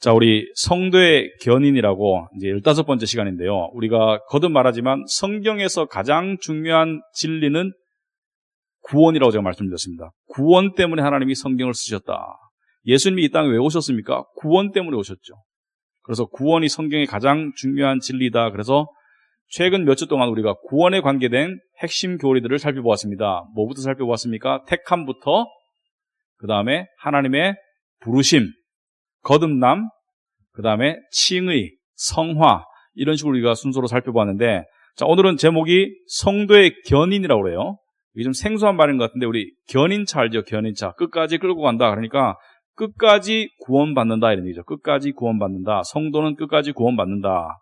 자, 우리 성도의 견인이라고 이제 15번째 시간인데요. 우리가 거듭 말하지만 성경에서 가장 중요한 진리는 구원이라고 제가 말씀드렸습니다. 구원 때문에 하나님이 성경을 쓰셨다. 예수님이 이 땅에 왜 오셨습니까? 구원 때문에 오셨죠. 그래서 구원이 성경의 가장 중요한 진리다. 그래서 최근 몇 주 동안 우리가 구원에 관계된 핵심 교리들을 살펴보았습니다. 뭐부터 살펴보았습니까? 택함부터, 그 다음에 하나님의 부르심, 거듭남, 그 다음에 칭의, 성화, 이런 식으로 우리가 순서로 살펴보았는데, 자, 오늘은 제목이 성도의 견인이라고 그래요. 이게 좀 생소한 말인 것 같은데, 우리 견인차 알죠? 견인차. 끝까지 끌고 간다. 그러니까 끝까지 구원받는다 이런 얘기죠. 끝까지 구원받는다. 성도는 끝까지 구원받는다.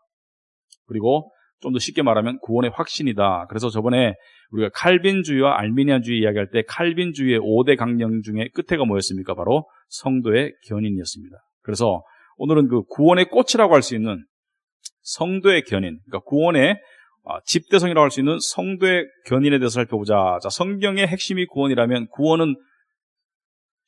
그리고 좀 더 쉽게 말하면 구원의 확신이다. 그래서 저번에 우리가 칼빈주의와 알미니안주의 이야기할 때 칼빈주의의 5대 강령 중에 끝에가 뭐였습니까? 바로 성도의 견인이었습니다. 그래서 오늘은 그 구원의 꽃이라고 할 수 있는 성도의 견인, 그러니까 구원의 집대성이라고 할 수 있는 성도의 견인에 대해서 살펴보자. 자, 성경의 핵심이 구원이라면 구원은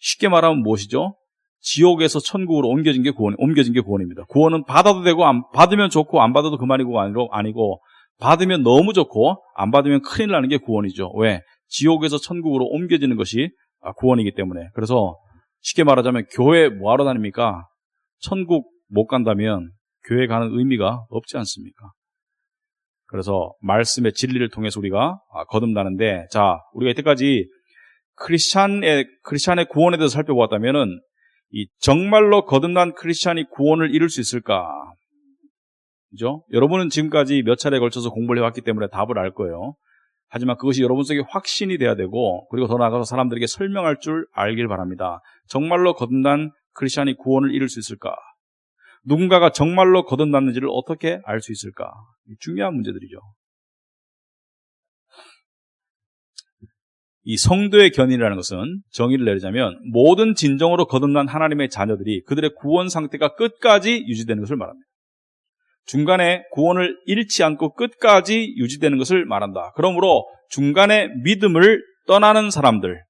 쉽게 말하면 무엇이죠? 지옥에서 천국으로 옮겨진 게 구원입니다. 구원은 받아도 되고, 받으면 좋고, 안 받아도 그만이고, 아니고, 받으면 너무 좋고, 안 받으면 큰일 나는 게 구원이죠. 왜? 지옥에서 천국으로 옮겨지는 것이 구원이기 때문에. 그래서 쉽게 말하자면, 교회 뭐하러 다닙니까? 천국 못 간다면, 교회 가는 의미가 없지 않습니까? 그래서 말씀의 진리를 통해서 우리가 거듭나는데, 자, 우리가 이때까지 크리스찬의 구원에 대해서 살펴보았다면은, 이 정말로 거듭난 크리스찬이 구원을 이룰 수 있을까? 그죠? 여러분은 지금까지 몇 차례에 걸쳐서 공부를 해왔기 때문에 답을 알 거예요. 하지만 그것이 여러분 속에 확신이 돼야 되고, 그리고 더 나아가서 사람들에게 설명할 줄 알길 바랍니다. 정말로 거듭난 크리스찬이 구원을 이룰 수 있을까? 누군가가 정말로 거듭났는지를 어떻게 알 수 있을까? 중요한 문제들이죠. 이 성도의 견인이라는 것은 정의를 내리자면 모든 진정으로 거듭난 하나님의 자녀들이 그들의 구원 상태가 끝까지 유지되는 것을 말합니다. 중간에 구원을 잃지 않고 끝까지 유지되는 것을 말한다. 그러므로 중간에 믿음을 떠나는 사람들,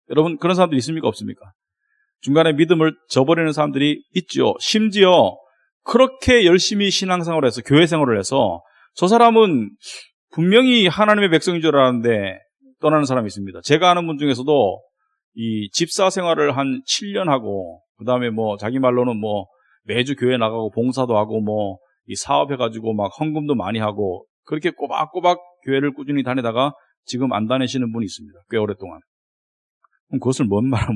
여러분 그런 사람들 있습니까? 없습니까? 중간에 믿음을 저버리는 사람들이 있죠. 심지어 그렇게 열심히 신앙생활을 해서 교회 생활을 해서 저 사람은 분명히 하나님의 백성인 줄 알았는데 떠나는 사람이 있습니다. 제가 아는 분 중에서도 이 집사 생활을 한 7년 하고, 그 다음에 뭐 자기 말로는 뭐 매주 교회 나가고 봉사도 하고 뭐 이 사업해가지고 막 헌금도 많이 하고 그렇게 꼬박꼬박 교회를 꾸준히 다니다가 지금 안 다니시는 분이 있습니다. 꽤 오랫동안. 그럼 그것을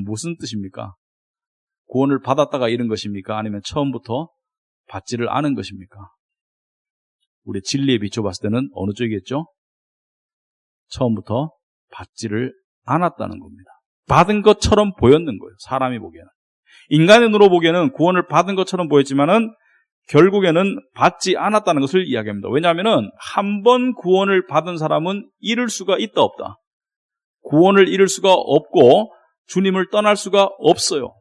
무슨 뜻입니까? 구원을 받았다가 잃은 것입니까? 아니면 처음부터 받지를 않은 것입니까? 우리 진리에 비춰봤을 때는 어느 쪽이겠죠? 처음부터 받지를 않았다는 겁니다. 받은 것처럼 보였는 거예요. 사람이 보기에는. 인간의 눈으로 보기에는 구원을 받은 것처럼 보였지만은 결국에는 받지 않았다는 것을 이야기합니다. 왜냐하면은 한 번 구원을 받은 사람은 잃을 수가 있다 없다. 구원을 잃을 수가 없고 주님을 떠날 수가 없어요.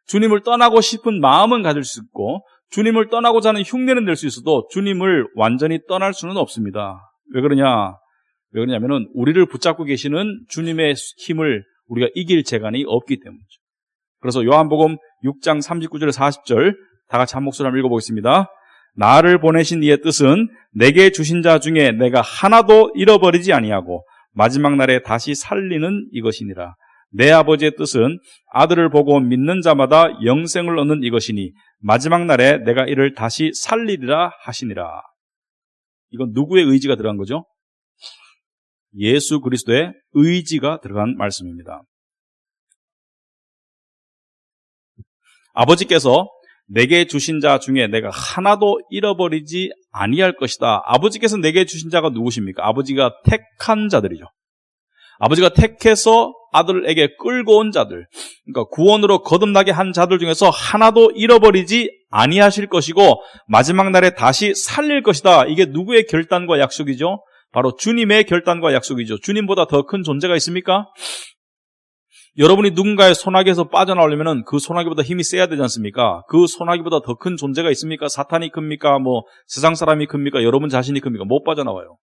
주님을 떠나고 싶은 마음은 가질 수 있고 주님을 떠나고자 하는 흉내는 낼 수 있어도 주님을 완전히 떠날 수는 없습니다. 왜 그러냐면은 우리를 붙잡고 계시는 주님의 힘을 우리가 이길 재간이 없기 때문이죠. 그래서 요한복음 6장 39절 40절 다 같이 한 목소리로 한번 읽어보겠습니다. 나를 보내신 이의 뜻은 내게 주신 자 중에 내가 하나도 잃어버리지 아니하고 마지막 날에 다시 살리는 이것이니라. 내 아버지의 뜻은 아들을 보고 믿는 자마다 영생을 얻는 이것이니 마지막 날에 내가 이를 다시 살리리라 하시니라. 이건 누구의 의지가 들어간 거죠? 예수 그리스도의 의지가 들어간 말씀입니다. 아버지께서 내게 주신 자 중에 내가 하나도 잃어버리지 아니할 것이다. 아버지께서 내게 주신 자가 누구십니까? 아버지가 택한 자들이죠. 아버지가 택해서 아들에게 끌고 온 자들, 그러니까 구원으로 거듭나게 한 자들 중에서 하나도 잃어버리지 아니하실 것이고 마지막 날에 다시 살릴 것이다. 이게 누구의 결단과 약속이죠? 바로 주님의 결단과 약속이죠. 주님보다 더 큰 존재가 있습니까? 여러분이 누군가의 소나기에서 빠져나오려면 그 소나기보다 힘이 세야 되지 않습니까? 그 소나기보다 더 큰 존재가 있습니까? 사탄이 큽니까? 뭐 세상 사람이 큽니까? 여러분 자신이 큽니까? 못 빠져나와요.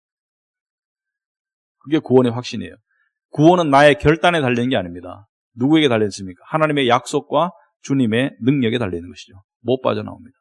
그게 구원의 확신이에요. 구원은 나의 결단에 달리는 게 아닙니다. 누구에게 달려있습니까? 하나님의 약속과 주님의 능력에 달려있는 것이죠. 못 빠져나옵니다.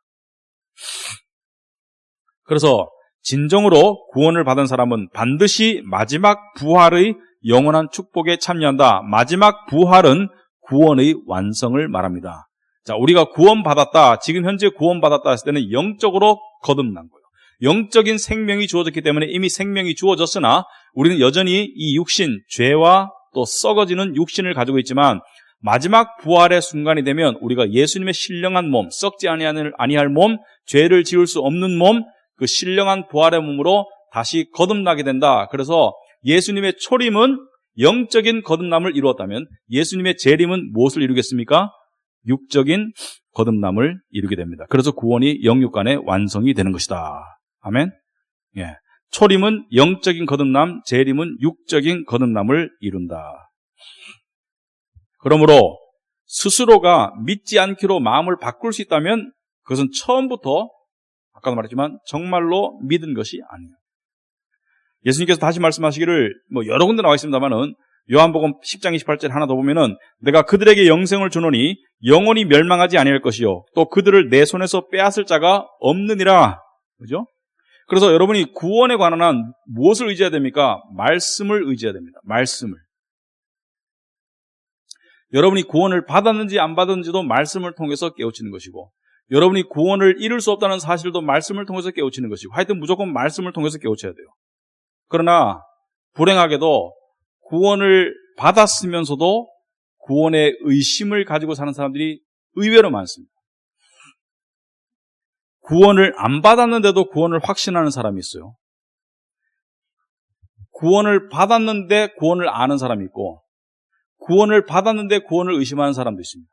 그래서 진정으로 구원을 받은 사람은 반드시 마지막 부활의 영원한 축복에 참여한다. 마지막 부활은 구원의 완성을 말합니다. 자, 우리가 구원받았다. 지금 현재 구원받았다 했을 때는 영적으로 거듭난 거예요. 영적인 생명이 주어졌기 때문에 이미 생명이 주어졌으나 우리는 여전히 이 육신, 죄와 또 썩어지는 육신을 가지고 있지만 마지막 부활의 순간이 되면 우리가 예수님의 신령한 몸, 썩지 아니할 몸, 죄를 지을 수 없는 몸, 그 신령한 부활의 몸으로 다시 거듭나게 된다. 그래서 예수님의 초림은 영적인 거듭남을 이루었다면 예수님의 재림은 무엇을 이루겠습니까? 육적인 거듭남을 이루게 됩니다. 그래서 구원이 영육간에 완성이 되는 것이다. 아멘. 예. 초림은 영적인 거듭남, 재림은 육적인 거듭남을 이룬다. 그러므로 스스로가 믿지 않기로 마음을 바꿀 수 있다면 그것은 처음부터 아까도 말했지만 정말로 믿은 것이 아니에요. 예수님께서 다시 말씀하시기를 여러 군데 나와 있습니다만은 요한복음 10장 28절 하나 더 보면은 내가 그들에게 영생을 주노니 영원히 멸망하지 아니할 것이요 또 그들을 내 손에서 빼앗을 자가 없느니라. 그죠? 그래서 여러분이 구원에 관한 한 무엇을 의지해야 됩니까? 말씀을 의지해야 됩니다. 말씀을. 여러분이 구원을 받았는지 안 받았는지도 말씀을 통해서 깨우치는 것이고 여러분이 구원을 이룰 수 없다는 사실도 말씀을 통해서 깨우치는 것이고 하여튼 무조건 말씀을 통해서 깨우쳐야 돼요. 그러나 불행하게도 구원을 받았으면서도 구원의 의심을 가지고 사는 사람들이 의외로 많습니다. 구원을 안 받았는데도 구원을 확신하는 사람이 있어요. 구원을 받았는데 구원을 아는 사람이 있고 구원을 받았는데 구원을 의심하는 사람도 있습니다.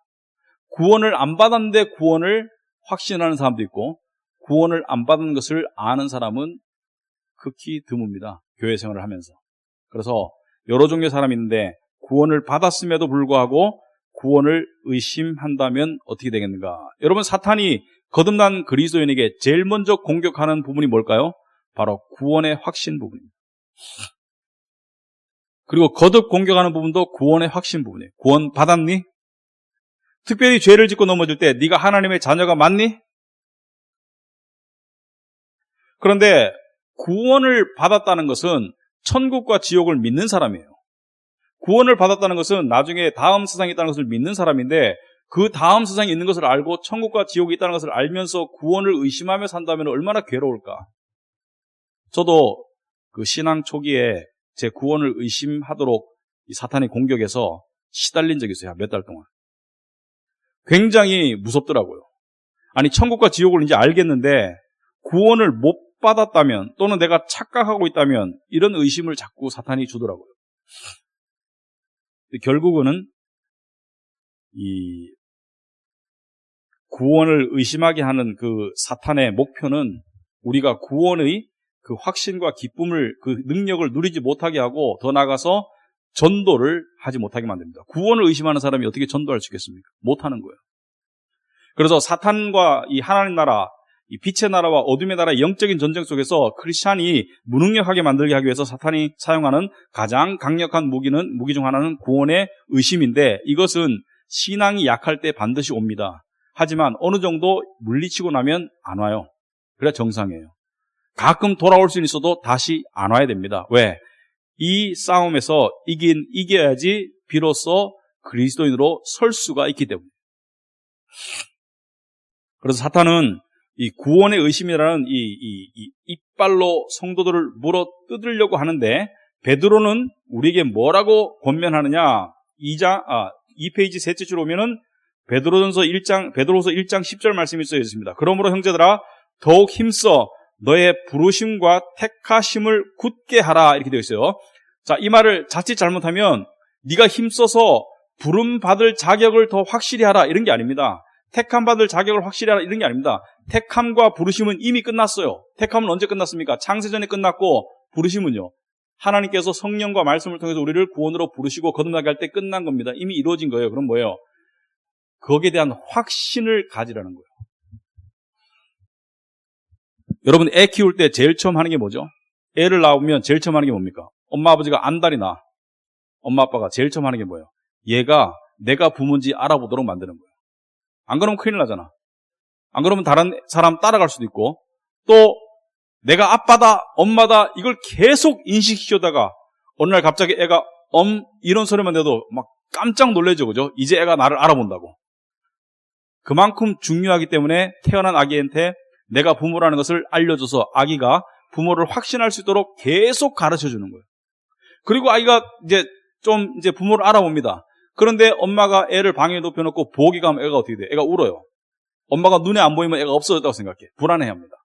구원을 안 받았는데 구원을 확신하는 사람도 있고 구원을 안 받은 것을 아는 사람은 극히 드뭅니다. 교회 생활을 하면서. 그래서 여러 종류의 사람이 있는데 구원을 받았음에도 불구하고 구원을 의심한다면 어떻게 되겠는가? 여러분, 사탄이 거듭난 그리스도인에게 제일 먼저 공격하는 부분이 뭘까요? 바로 구원의 확신 부분입니다. 그리고 거듭 공격하는 부분도 구원의 확신 부분이에요. 구원 받았니? 특별히 죄를 짓고 넘어질 때 네가 하나님의 자녀가 맞니? 그런데 구원을 받았다는 것은 천국과 지옥을 믿는 사람이에요. 구원을 받았다는 것은 나중에 다음 세상이 있다는 것을 믿는 사람인데 그 다음 세상이 있는 것을 알고 천국과 지옥이 있다는 것을 알면서 구원을 의심하며 산다면 얼마나 괴로울까? 저도 그 신앙 초기에 제 구원을 의심하도록 이 사탄의 공격에서 시달린 적이 있어요. 몇 달 동안. 굉장히 무섭더라고요. 아니, 천국과 지옥을 이제 알겠는데 구원을 못 받았다면 또는 내가 착각하고 있다면 이런 의심을 자꾸 사탄이 주더라고요. 결국은 이 구원을 의심하게 하는 그 사탄의 목표는 우리가 구원의 그 확신과 기쁨을, 그 능력을 누리지 못하게 하고 더 나아가서 전도를 하지 못하게 만듭니다. 구원을 의심하는 사람이 어떻게 전도할 수 있겠습니까? 못하는 거예요. 그래서 사탄과 이 하나님 나라, 이 빛의 나라와 어둠의 나라의 영적인 전쟁 속에서 크리스찬이 무능력하게 만들게 하기 위해서 사탄이 사용하는 가장 강력한 무기 중 하나는 구원의 의심인데 이것은 신앙이 약할 때 반드시 옵니다. 하지만 어느 정도 물리치고 나면 안 와요. 그래야 정상이에요. 가끔 돌아올 수는 있어도 다시 안 와야 됩니다. 왜? 이 싸움에서 이겨야지 비로소 그리스도인으로 설 수가 있기 때문에. 그래서 사탄은 이 구원의 의심이라는 이 이빨로 성도들을 물어 뜯으려고 하는데 베드로는 우리에게 뭐라고 권면하느냐? 2페이지 셋째 줄 오면은 베드로서 1장 10절 말씀이 써 있습니다. 그러므로 형제들아 더욱 힘써 너의 부르심과 택하심을 굳게 하라 이렇게 되어 있어요. 자, 이 말을 자칫 잘못하면 네가 힘써서 부름 받을 자격을 더 확실히 하라 이런 게 아닙니다. 택함 받을 자격을 확실히 하라 이런 게 아닙니다. 택함과 부르심은 이미 끝났어요. 택함은 언제 끝났습니까? 창세전에 끝났고 부르심은요. 하나님께서 성령과 말씀을 통해서 우리를 구원으로 부르시고 거듭나게 할 때 끝난 겁니다. 이미 이루어진 거예요. 그럼 뭐예요? 거기에 대한 확신을 가지라는 거예요. 여러분 애 키울 때 제일 처음 하는 게 뭐죠? 애를 낳으면 제일 처음 하는 게 뭡니까? 엄마 아버지가 안달이 나. 엄마 아빠가 제일 처음 하는 게 뭐예요? 얘가 내가 부모인지 알아보도록 만드는 거예요. 안 그러면 큰일 나잖아. 안 그러면 다른 사람 따라갈 수도 있고, 또 내가 아빠다, 엄마다 이걸 계속 인식시켜다가 어느 날 갑자기 애가 이런 소리만 내도 막 깜짝 놀라죠, 그죠? 이제 애가 나를 알아본다고. 그만큼 중요하기 때문에 태어난 아기한테 내가 부모라는 것을 알려줘서 아기가 부모를 확신할 수 있도록 계속 가르쳐 주는 거예요. 그리고 아이가 이제 부모를 알아봅니다. 그런데 엄마가 애를 방에 눕혀놓고 부엌에 가면 애가 어떻게 돼? 애가 울어요. 엄마가 눈에 안 보이면 애가 없어졌다고 생각해. 불안해 합니다.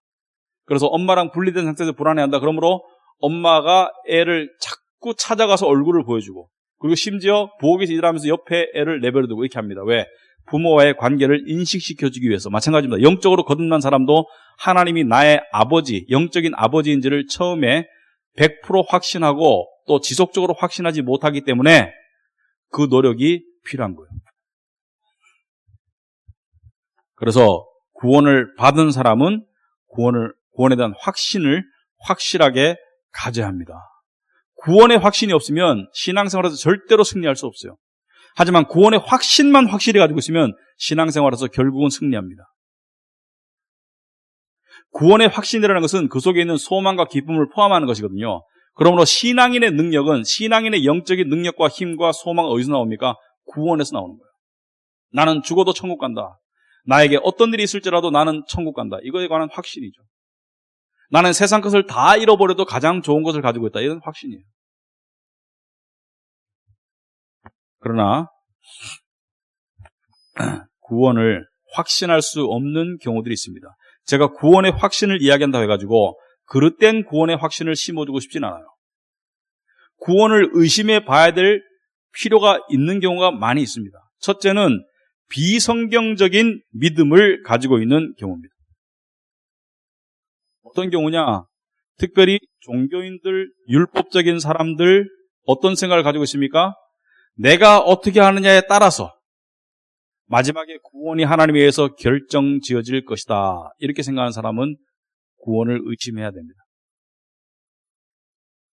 그래서 엄마랑 분리된 상태에서 불안해한다. 그러므로 엄마가 애를 자꾸 찾아가서 얼굴을 보여주고, 그리고 심지어 부엌에서 일하면서 옆에 애를 내버려두고 이렇게 합니다. 왜? 부모와의 관계를 인식시켜주기 위해서. 마찬가지입니다. 영적으로 거듭난 사람도 하나님이 나의 아버지, 영적인 아버지인지를 처음에 100% 확신하고 또 지속적으로 확신하지 못하기 때문에 그 노력이 필요한 거예요. 그래서 구원을 받은 사람은 구원에 대한 확신을 확실하게 가져야 합니다. 구원의 확신이 없으면 신앙생활에서 절대로 승리할 수 없어요. 하지만 구원의 확신만 확실히 가지고 있으면 신앙생활에서 결국은 승리합니다. 구원의 확신이라는 것은 그 속에 있는 소망과 기쁨을 포함하는 것이거든요. 그러므로 신앙인의 능력은, 신앙인의 영적인 능력과 힘과 소망은 어디서 나옵니까? 구원에서 나오는 거예요. 나는 죽어도 천국 간다. 나에게 어떤 일이 있을지라도 나는 천국 간다. 이거에 관한 확신이죠. 나는 세상 것을 다 잃어버려도 가장 좋은 것을 가지고 있다. 이런 확신이에요. 그러나 구원을 확신할 수 없는 경우들이 있습니다. 제가 구원의 확신을 이야기한다고 해가지고 그릇된 구원의 확신을 심어주고 싶진 않아요. 구원을 의심해 봐야 될 필요가 있는 경우가 많이 있습니다. 첫째는 비성경적인 믿음을 가지고 있는 경우입니다. 어떤 경우냐? 특별히 종교인들, 율법적인 사람들 어떤 생각을 가지고 있습니까? 내가 어떻게 하느냐에 따라서 마지막에 구원이 하나님에 의해서 결정지어질 것이다. 이렇게 생각하는 사람은 구원을 의심해야 됩니다.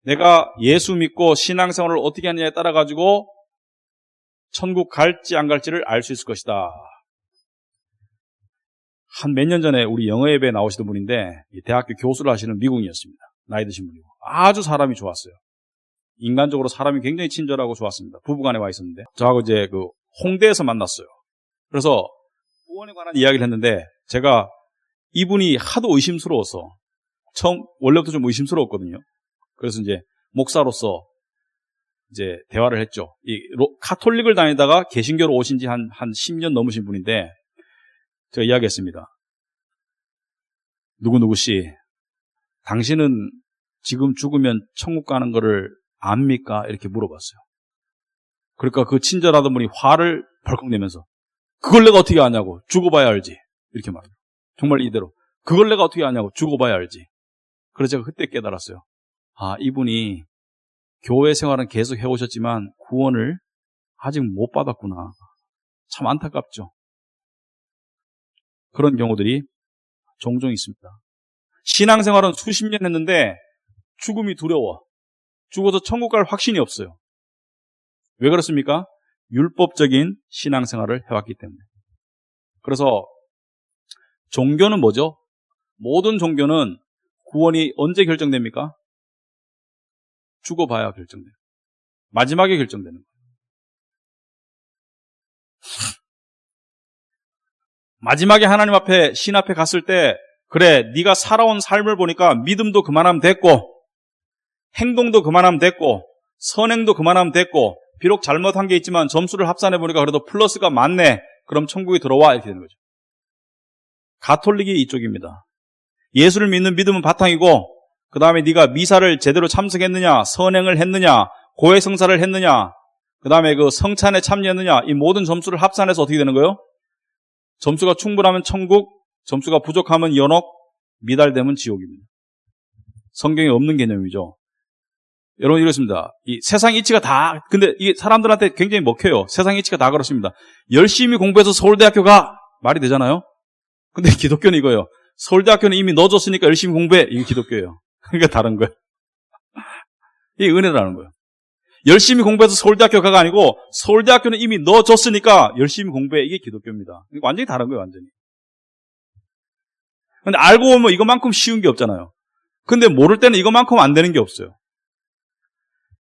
내가 예수 믿고 신앙생활을 어떻게 하느냐에 따라 가지고 천국 갈지 안 갈지를 알 수 있을 것이다. 한 몇 년 전에 우리 영어 예배에 나오시던 분인데 대학교 교수를 하시는 미국인이었습니다. 나이 드신 분이고 아주 사람이 좋았어요. 인간적으로 사람이 굉장히 친절하고 좋았습니다. 부부간에 와 있었는데 저하고 이제 그 홍대에서 만났어요. 그래서 구원에 관한 이야기를 했는데 제가 이분이 하도 의심스러워서 원래부터 좀 의심스러웠거든요. 그래서 이제 목사로서 이제 대화를 했죠. 카톨릭을 다니다가 개신교로 오신 지 한 10년 넘으신 분인데 제가 이야기했습니다. 누구누구 씨, 당신은 지금 죽으면 천국 가는 거를 압니까? 이렇게 물어봤어요. 그러니까 그 친절하던 분이 화를 벌컥 내면서 그걸 내가 어떻게 아냐고, 죽어봐야 알지. 이렇게 말해요. 정말 이대로. 그걸 내가 어떻게 아냐고, 죽어봐야 알지. 그래서 제가 그때 깨달았어요. 아, 이분이 교회 생활은 계속 해오셨지만 구원을 아직 못 받았구나. 참 안타깝죠. 그런 경우들이 종종 있습니다. 신앙생활은 수십 년 했는데 죽음이 두려워. 죽어서 천국 갈 확신이 없어요. 왜 그렇습니까? 율법적인 신앙생활을 해왔기 때문에. 그래서 종교는 뭐죠? 모든 종교는 구원이 언제 결정됩니까? 죽어봐야 결정돼요. 마지막에 결정되는 거예요. 마지막에 하나님 앞에, 신 앞에 갔을 때 그래, 네가 살아온 삶을 보니까 믿음도 그만하면 됐고 행동도 그만하면 됐고 선행도 그만하면 됐고 비록 잘못한 게 있지만 점수를 합산해 보니까 그래도 플러스가 많네. 그럼 천국에 들어와. 이렇게 되는 거죠. 가톨릭이 이쪽입니다. 예수를 믿는 믿음은 바탕이고 그 다음에 네가 미사를 제대로 참석했느냐, 선행을 했느냐, 고해성사를 했느냐, 그 다음에 그 성찬에 참여했느냐, 이 모든 점수를 합산해서 어떻게 되는 거예요? 점수가 충분하면 천국, 점수가 부족하면 연옥, 미달되면 지옥입니다. 성경에 없는 개념이죠. 여러분 이렇습니다. 이 세상 이치가 다, 근데 이게 사람들한테 굉장히 먹혀요. 세상 이치가 다 그렇습니다. 열심히 공부해서 서울대학교 가! 말이 되잖아요? 근데 기독교는 이거예요. 서울대학교는 이미 넣어줬으니까 열심히 공부해. 이게 기독교예요. 그러니까 다른 거예요. 이게 은혜라는 거예요. 열심히 공부해서 서울대학교 가가 아니고 서울대학교는 이미 넣어줬으니까 열심히 공부해. 이게 기독교입니다. 완전히 다른 거예요. 완전히. 근데 알고 보면 이것만큼 쉬운 게 없잖아요. 근데 모를 때는 이것만큼 안 되는 게 없어요.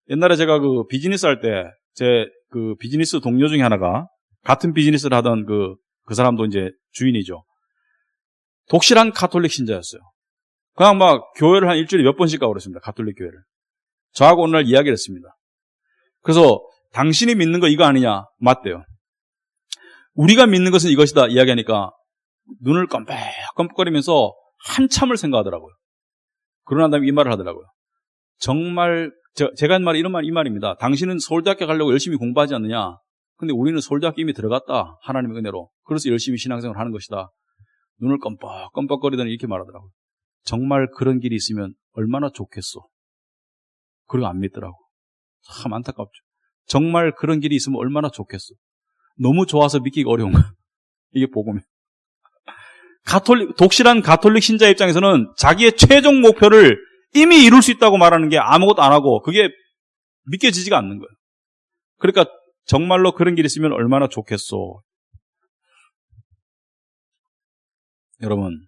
옛날에 제가 그 비즈니스 할 때, 제 그 비즈니스 동료 중에 하나가, 같은 비즈니스를 하던 그 사람도 이제 주인이죠. 독실한 가톨릭 신자였어요. 그냥 막 교회를 한 일주일에 몇 번씩 가고 그랬습니다. 가톨릭 교회를. 저하고 오늘 날 이야기를 했습니다. 그래서 당신이 믿는 거 이거 아니냐? 맞대요. 우리가 믿는 것은 이것이다 이야기하니까 눈을 깜빡깜빡거리면서 한참을 생각하더라고요. 그러고 난 다음에 이 말을 하더라고요. 정말 제가 한 말이 이 말입니다. 당신은 서울대학교 가려고 열심히 공부하지 않느냐? 근데 우리는 서울대학교 이미 들어갔다. 하나님의 은혜로. 그래서 열심히 신앙생활을 하는 것이다. 눈을 깜빡깜빡거리더니 이렇게 말하더라고요. 정말 그런 길이 있으면 얼마나 좋겠어. 그리고 안 믿더라고. 참 안타깝죠. 정말 그런 길이 있으면 얼마나 좋겠어. 너무 좋아서 믿기가 어려운 거야. 이게 복음이에요. 독실한 가톨릭 신자 입장에서는 자기의 최종 목표를 이미 이룰 수 있다고 말하는 게 아무것도 안 하고 그게 믿겨지지가 않는 거예요. 그러니까 정말로 그런 길이 있으면 얼마나 좋겠소. 여러분,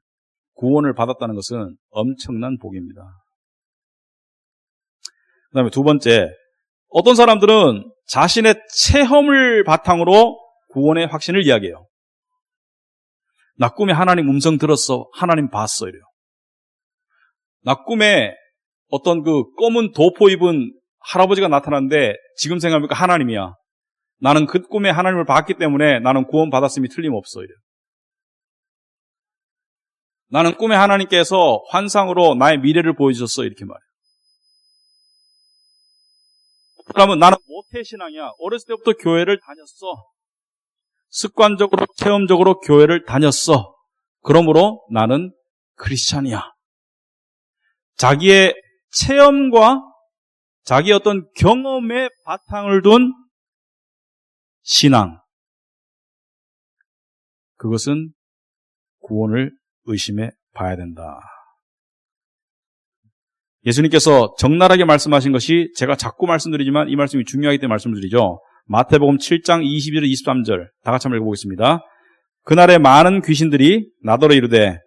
구원을 받았다는 것은 엄청난 복입니다. 그 다음에 두 번째, 어떤 사람들은 자신의 체험을 바탕으로 구원의 확신을 이야기해요. 나 꿈에 하나님 음성 들었어. 하나님 봤어. 이래요. 나 꿈에 어떤 그 검은 도포 입은 할아버지가 나타났는데 지금 생각해보니까 하나님이야. 나는 그 꿈에 하나님을 봤기 때문에 나는 구원 받았음이 틀림없어. 이래요. 나는 꿈에 하나님께서 환상으로 나의 미래를 보여주셨어. 이렇게 말해요. 그러면 나는 모태신앙이야. 어렸을 때부터 교회를 다녔어. 습관적으로, 체험적으로 교회를 다녔어. 그러므로 나는 크리스찬이야. 자기의 체험과 자기의 어떤 경험의 바탕을 둔 신앙. 그것은 구원을 의심해 봐야 된다. 예수님께서 적나라하게 말씀하신 것이 제가 자꾸 말씀드리지만 이 말씀이 중요하기 때문에 말씀드리죠. 마태복음 7장 22절 23절 다 같이 한번 읽어보겠습니다. 그날에 많은 귀신들이 나더러 이르되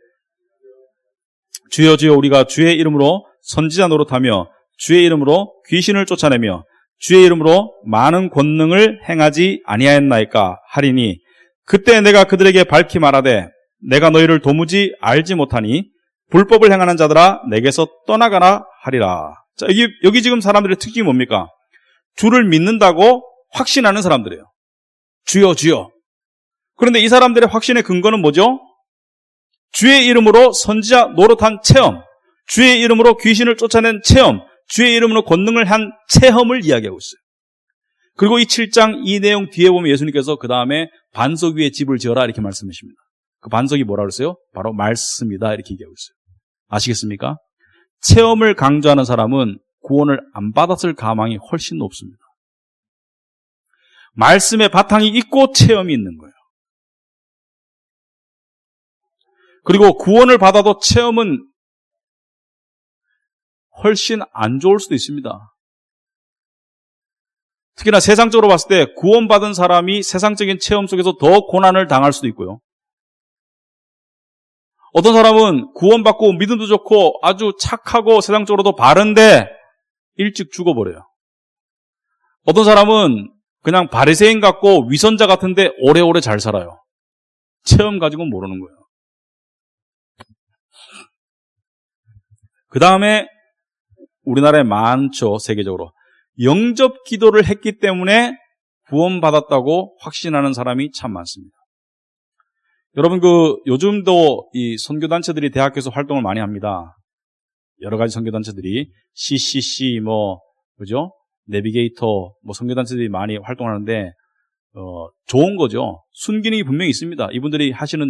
주여 주여 우리가 주의 이름으로 선지자 노릇하며 주의 이름으로 귀신을 쫓아내며 주의 이름으로 많은 권능을 행하지 아니하였나이까 하리니 그때 내가 그들에게 밝히 말하되 내가 너희를 도무지 알지 못하니 불법을 행하는 자들아 내게서 떠나가라 하리라. 자, 여기 지금 사람들의 특징이 뭡니까? 주를 믿는다고 확신하는 사람들이에요. 주여 주여. 그런데 이 사람들의 확신의 근거는 뭐죠? 주의 이름으로 선지자 노릇한 체험, 주의 이름으로 귀신을 쫓아낸 체험, 주의 이름으로 권능을 한 체험을 이야기하고 있어요. 그리고 이 7장 이 내용 뒤에 보면 예수님께서 그 다음에 반석 위에 집을 지어라 이렇게 말씀하십니다. 그 반석이 뭐라 그랬어요? 바로 말씀이다 이렇게 얘기하고 있어요. 아시겠습니까? 체험을 강조하는 사람은 구원을 안 받았을 가망이 훨씬 높습니다. 말씀의 바탕이 있고 체험이 있는 거예요. 그리고 구원을 받아도 체험은 훨씬 안 좋을 수도 있습니다. 특히나 세상적으로 봤을 때 구원받은 사람이 세상적인 체험 속에서 더 고난을 당할 수도 있고요. 어떤 사람은 구원받고 믿음도 좋고 아주 착하고 세상적으로도 바른데 일찍 죽어버려요. 어떤 사람은 그냥 바리새인 같고 위선자 같은데 오래오래 잘 살아요. 체험 가지고는 모르는 거예요. 그 다음에 우리나라에 많죠. 세계적으로. 영접 기도를 했기 때문에 구원받았다고 확신하는 사람이 참 많습니다. 여러분 요즘도 이 선교단체들이 대학교에서 활동을 많이 합니다. 여러 가지 선교단체들이 CCC 그죠? 내비게이터 선교단체들이 많이 활동하는데 좋은 거죠. 순기능이 분명히 있습니다. 이분들이 하시는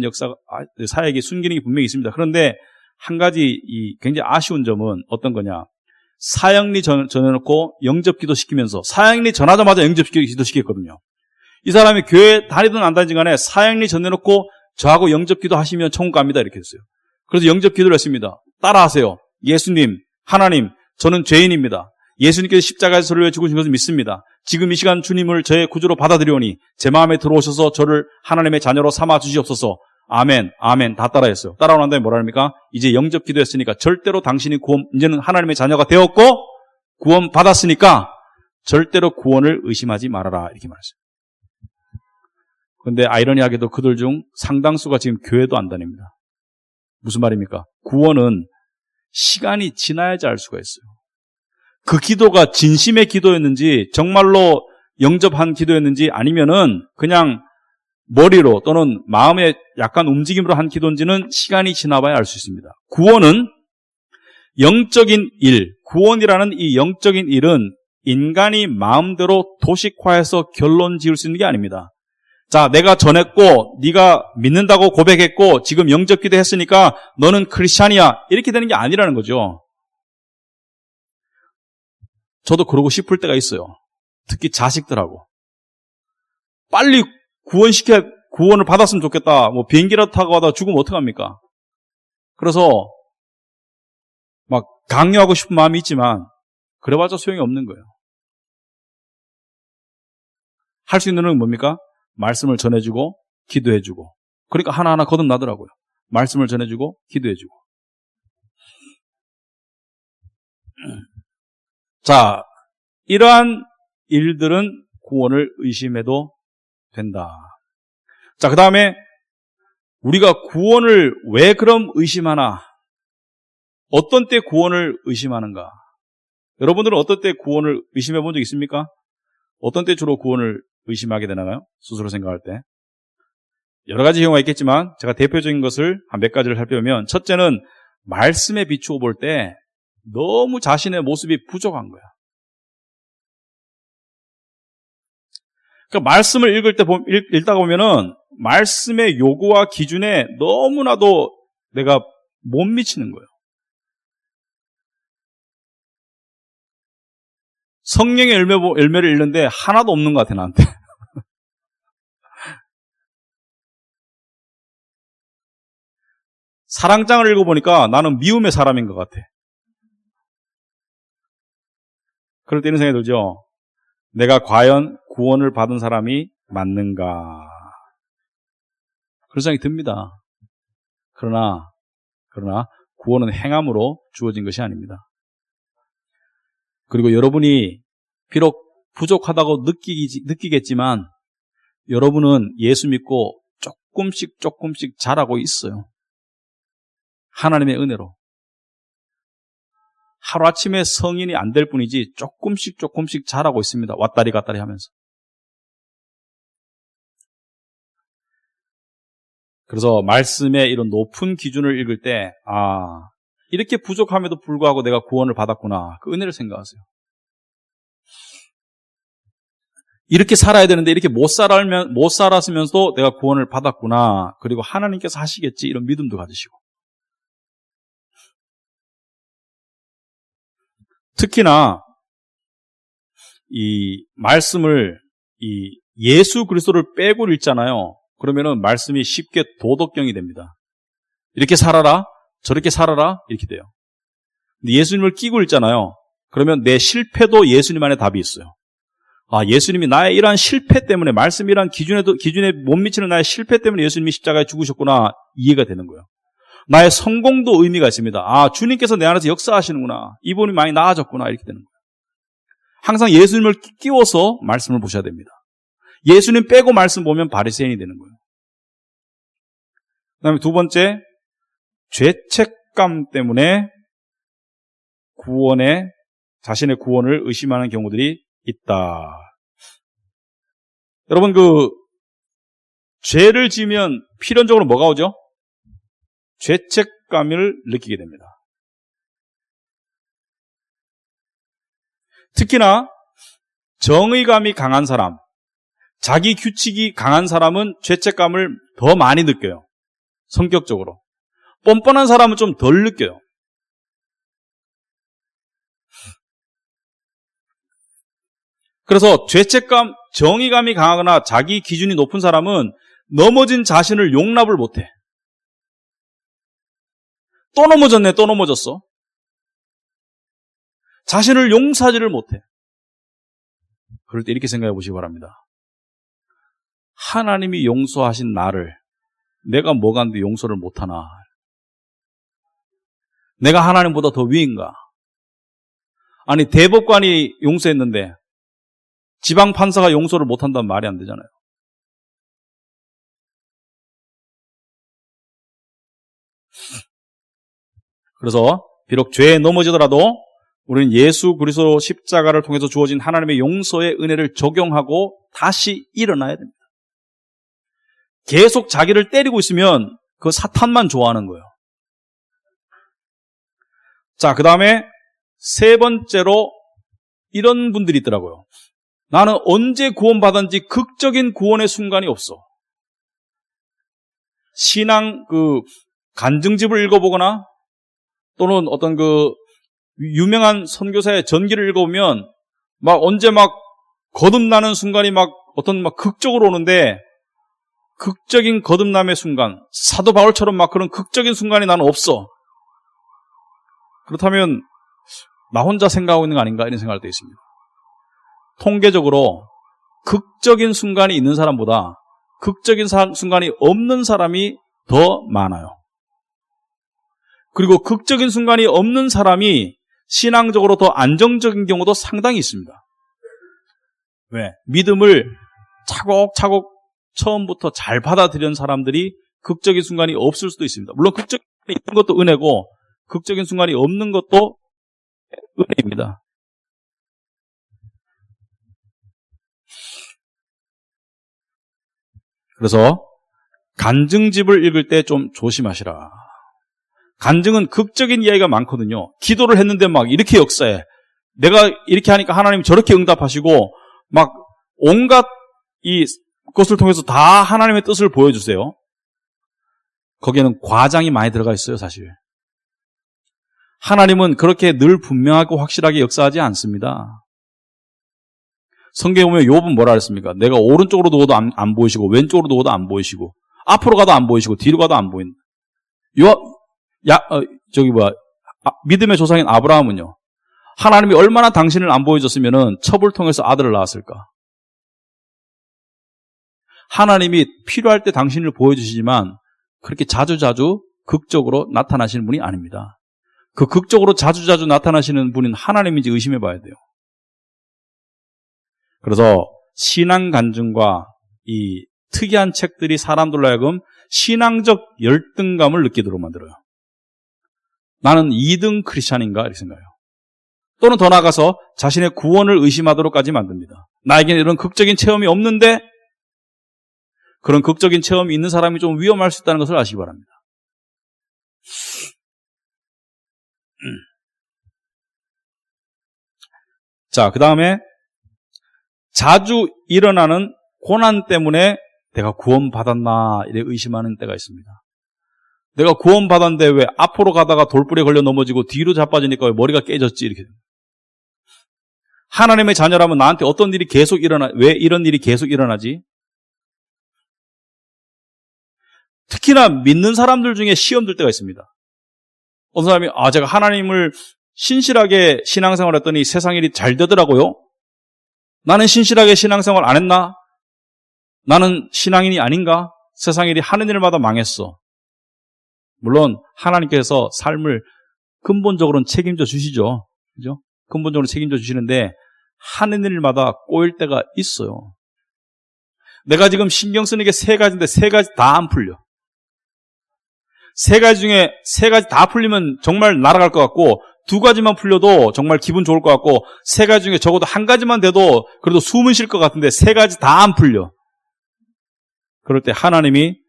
사역에 순기능이 분명히 있습니다. 그런데 한 가지 굉장히 아쉬운 점은 어떤 거냐? 사형리 전해놓고 영접기도 시키면서 사형리 전하자마자 영접기도 시켰거든요. 이 사람이 교회 다니든 안 다니든 간에 사형리 전해놓고 저하고 영접기도 하시면 천국 갑니다 이렇게 했어요. 그래서 영접기도를 했습니다. 따라하세요. 예수님, 하나님, 저는 죄인입니다. 예수님께서 십자가에서 저를 위해 죽으신 것을 믿습니다. 지금 이 시간 주님을 저의 구주로 받아들이오니 제 마음에 들어오셔서 저를 하나님의 자녀로 삼아 주시옵소서. 아멘, 아멘 다 따라했어요. 따라오는 다음에 뭐라 합니까? 이제 영접 기도했으니까 절대로 당신이 이제는 하나님의 자녀가 되었고 구원 받았으니까 절대로 구원을 의심하지 말아라 이렇게 말했어요. 그런데 아이러니하게도 그들 중 상당수가 지금 교회도 안 다닙니다. 무슨 말입니까? 구원은 시간이 지나야지 알 수가 있어요. 그 기도가 진심의 기도였는지 정말로 영접한 기도였는지 아니면은 그냥 머리로 또는 마음의 약간 움직임으로 한 기도인지는 시간이 지나봐야 알 수 있습니다. 구원은 영적인 일, 구원이라는 이 영적인 일은 인간이 마음대로 도식화해서 결론 지을 수 있는 게 아닙니다. 자, 내가 전했고 네가 믿는다고 고백했고 지금 영접 기도했으니까 너는 크리스찬이야 이렇게 되는 게 아니라는 거죠. 저도 그러고 싶을 때가 있어요. 특히 자식들하고 빨리 구원을 받았으면 좋겠다. 뭐 비행기라도 타고 가다 죽으면 어떡합니까? 그래서 막 강요하고 싶은 마음이 있지만 그래봤자 소용이 없는 거예요. 할 수 있는 건 뭡니까? 말씀을 전해주고 기도해주고. 그러니까 하나하나 거듭나더라고요. 말씀을 전해주고 기도해주고. 자, 이러한 일들은 구원을 의심해도 된다. 자, 그 다음에 우리가 구원을 왜 그럼 의심하나? 어떤 때 구원을 의심하는가? 여러분들은 어떤 때 구원을 의심해 본 적 있습니까? 어떤 때 주로 구원을 의심하게 되나요? 스스로 생각할 때. 여러 가지 경우가 있겠지만 제가 대표적인 것을 한 몇 가지를 살펴보면 첫째는 말씀에 비추어 볼 때 너무 자신의 모습이 부족한 거야. 그러니까 말씀을 읽다가 보면은 말씀의 요구와 기준에 너무나도 내가 못 미치는 거예요. 성령의 열매를 읽는데 하나도 없는 것 같아, 나한테. 사랑장을 읽어보니까 나는 미움의 사람인 것 같아. 그럴 때 이런 생각이 들죠. 내가 과연 구원을 받은 사람이 맞는가. 그런 생각이 듭니다. 그러나 구원은 행함으로 주어진 것이 아닙니다. 그리고 여러분이 비록 부족하다고 느끼겠지만 여러분은 예수 믿고 조금씩 자라고 있어요. 하나님의 은혜로. 하루아침에 성인이 안 될 뿐이지 조금씩 자라고 있습니다. 왔다리 갔다리 하면서. 그래서 말씀의 이런 높은 기준을 읽을 때 이렇게 부족함에도 불구하고 내가 구원을 받았구나. 그 은혜를 생각하세요. 이렇게 살아야 되는데 이렇게 못 살았으면서도 내가 구원을 받았구나. 그리고 하나님께서 하시겠지. 이런 믿음도 가지시고. 특히나 이 말씀을 예수 그리스도를 빼고 읽잖아요. 그러면은 말씀이 쉽게 도덕경이 됩니다. 이렇게 살아라, 저렇게 살아라 이렇게 돼요. 근데 예수님을 끼고 읽잖아요. 그러면 내 실패도 예수님 안에 답이 있어요. 예수님이 나의 이러한 실패 때문에 말씀이란 기준에 못 미치는 나의 실패 때문에 예수님이 십자가에 죽으셨구나 이해가 되는 거예요. 나의 성공도 의미가 있습니다. 주님께서 내 안에서 역사하시는구나. 이분이 많이 나아졌구나. 이렇게 되는 거예요. 항상 예수님을 끼워서 말씀을 보셔야 됩니다. 예수님 빼고 말씀 보면 바리새인이 되는 거예요. 그 다음에 두 번째, 죄책감 때문에 자신의 구원을 의심하는 경우들이 있다. 여러분, 죄를 지으면 필연적으로 뭐가 오죠? 죄책감을 느끼게 됩니다. 특히나 정의감이 강한 사람, 자기 규칙이 강한 사람은 죄책감을 더 많이 느껴요. 성격적으로. 뻔뻔한 사람은 좀 덜 느껴요. 그래서 죄책감, 정의감이 강하거나 자기 기준이 높은 사람은 넘어진 자신을 용납을 못해. 또 넘어졌네, 또 넘어졌어. 자신을 용서하지를 못해. 그럴 때 이렇게 생각해 보시기 바랍니다. 하나님이 용서하신 나를 내가 뭐가 한데 용서를 못하나? 내가 하나님보다 더 위인가? 아니, 대법관이 용서했는데 지방판사가 용서를 못한다면 말이 안 되잖아요. 그래서 비록 죄에 넘어지더라도 우리는 예수 그리스도 십자가를 통해서 주어진 하나님의 용서의 은혜를 적용하고 다시 일어나야 됩니다. 계속 자기를 때리고 있으면 그 사탄만 좋아하는 거예요. 자, 그 다음에 세 번째로 이런 분들이 있더라고요. 나는 언제 구원받았는지 극적인 구원의 순간이 없어. 신앙 간증집을 읽어보거나 또는 어떤 유명한 선교사의 전기를 읽어보면 언제 거듭나는 순간이 극적으로 오는데 극적인 거듭남의 순간, 사도 바울처럼 그런 극적인 순간이 나는 없어. 그렇다면 나 혼자 생각하고 있는 거 아닌가 이런 생각할 때 있습니다. 통계적으로 극적인 순간이 있는 사람보다 극적인 순간이 없는 사람이 더 많아요. 그리고 극적인 순간이 없는 사람이 신앙적으로 더 안정적인 경우도 상당히 있습니다. 왜? 믿음을 차곡차곡 처음부터 잘 받아들이는 사람들이 극적인 순간이 없을 수도 있습니다. 물론 극적인 순간이 있는 것도 은혜고 극적인 순간이 없는 것도 은혜입니다. 그래서 간증집을 읽을 때 좀 조심하시라. 간증은 극적인 이야기가 많거든요. 기도를 했는데 이렇게 역사해. 내가 이렇게 하니까 하나님이 저렇게 응답하시고 온갖 것을 통해서 다 하나님의 뜻을 보여주세요. 거기에는 과장이 많이 들어가 있어요, 사실. 하나님은 그렇게 늘 분명하고 확실하게 역사하지 않습니다. 성경에 보면 욥은 뭐라 그랬습니까? 내가 오른쪽으로 누워도 안 보이시고 왼쪽으로 누워도 안 보이시고 앞으로 가도 안 보이시고 뒤로 가도 안 보인다. 믿음의 조상인 아브라함은요. 하나님이 얼마나 당신을 안 보여줬으면은 첩을 통해서 아들을 낳았을까? 하나님이 필요할 때 당신을 보여주시지만 그렇게 자주자주 극적으로 나타나시는 분이 아닙니다. 그 극적으로 자주자주 나타나시는 분은 하나님인지 의심해 봐야 돼요. 그래서 신앙 간증과 이 특이한 책들이 사람들로 하여금 신앙적 열등감을 느끼도록 만들어요. 나는 2등 크리스찬인가 이렇게 생각해요. 또는 더 나아가서 자신의 구원을 의심하도록까지 만듭니다. 나에게는 이런 극적인 체험이 없는데 그런 극적인 체험이 있는 사람이 좀 위험할 수 있다는 것을 아시기 바랍니다. 자, 그 다음에 자주 일어나는 고난 때문에 내가 구원받았나 이래 의심하는 때가 있습니다. 내가 구원받았는데 왜 앞으로 가다가 돌불에 걸려 넘어지고 뒤로 자빠지니까 왜 머리가 깨졌지 이렇게. 하나님의 자녀라면 나한테 어떤 일이 계속 왜 이런 일이 계속 일어나지? 특히나 믿는 사람들 중에 시험 들 때가 있습니다. 어떤 사람이 제가 하나님을 신실하게 신앙생활 했더니 세상 일이 잘 되더라고요. 나는 신실하게 신앙생활 안 했나? 나는 신앙인이 아닌가? 세상 일이 하는 일마다 망했어. 물론 하나님께서 삶을 근본적으로는 책임져 주시죠. 그죠? 근본적으로 책임져 주시는데 하는 일마다 꼬일 때가 있어요. 내가 지금 신경 쓰는 게 3가지인데 3가지 다 안 풀려. 3가지 중에 3가지 다 풀리면 정말 날아갈 것 같고 2가지만 풀려도 정말 기분 좋을 것 같고 3가지 중에 적어도 1가지만 돼도 그래도 숨은 쉴 것 같은데 3가지 다 안 풀려. 그럴 때 하나님이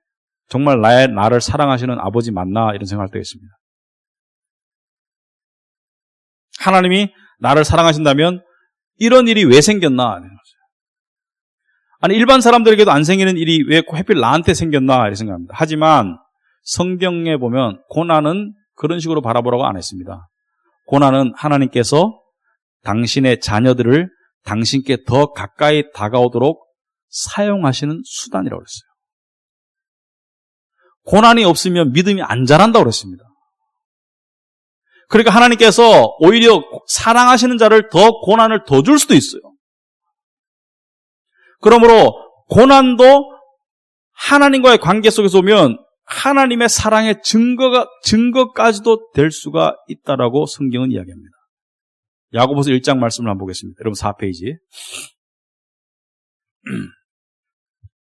정말 나를 사랑하시는 아버지 맞나 이런 생각할 때가 있습니다. 하나님이 나를 사랑하신다면 이런 일이 왜 생겼나? 아니 일반 사람들에게도 안 생기는 일이 왜 하필 나한테 생겼나 이렇게 생각합니다. 하지만 성경에 보면 고난은 그런 식으로 바라보라고 안 했습니다. 고난은 하나님께서 당신의 자녀들을 당신께 더 가까이 다가오도록 사용하시는 수단이라고 그랬어요. 고난이 없으면 믿음이 안 자란다고 그랬습니다. 그러니까 하나님께서 오히려 사랑하시는 자를 더 고난을 더 줄 수도 있어요. 그러므로 고난도 하나님과의 관계 속에서 오면 하나님의 사랑의 증거까지도 될 수가 있다라고 성경은 이야기합니다. 야고보서 1장 말씀을 한번 보겠습니다. 여러분 4페이지.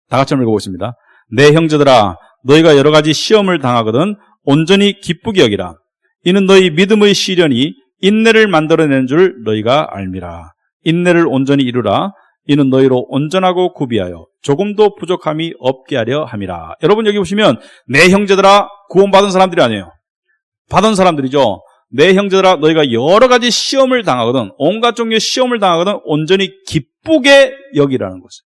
다 같이 한번 읽어보겠습니다. 내 형제들아, 너희가 여러 가지 시험을 당하거든 온전히 기쁘게 여기라. 이는 너희 믿음의 시련이 인내를 만들어내는 줄 너희가 알미라. 인내를 온전히 이루라. 이는 너희로 온전하고 구비하여 조금도 부족함이 없게 하려 함이라. 여러분 여기 보시면 내 형제들아, 구원받은 사람들이 아니에요. 받은 사람들이죠. 내 형제들아, 너희가 여러 가지 시험을 당하거든, 온갖 종류의 시험을 당하거든 온전히 기쁘게 여기라는 것이에요.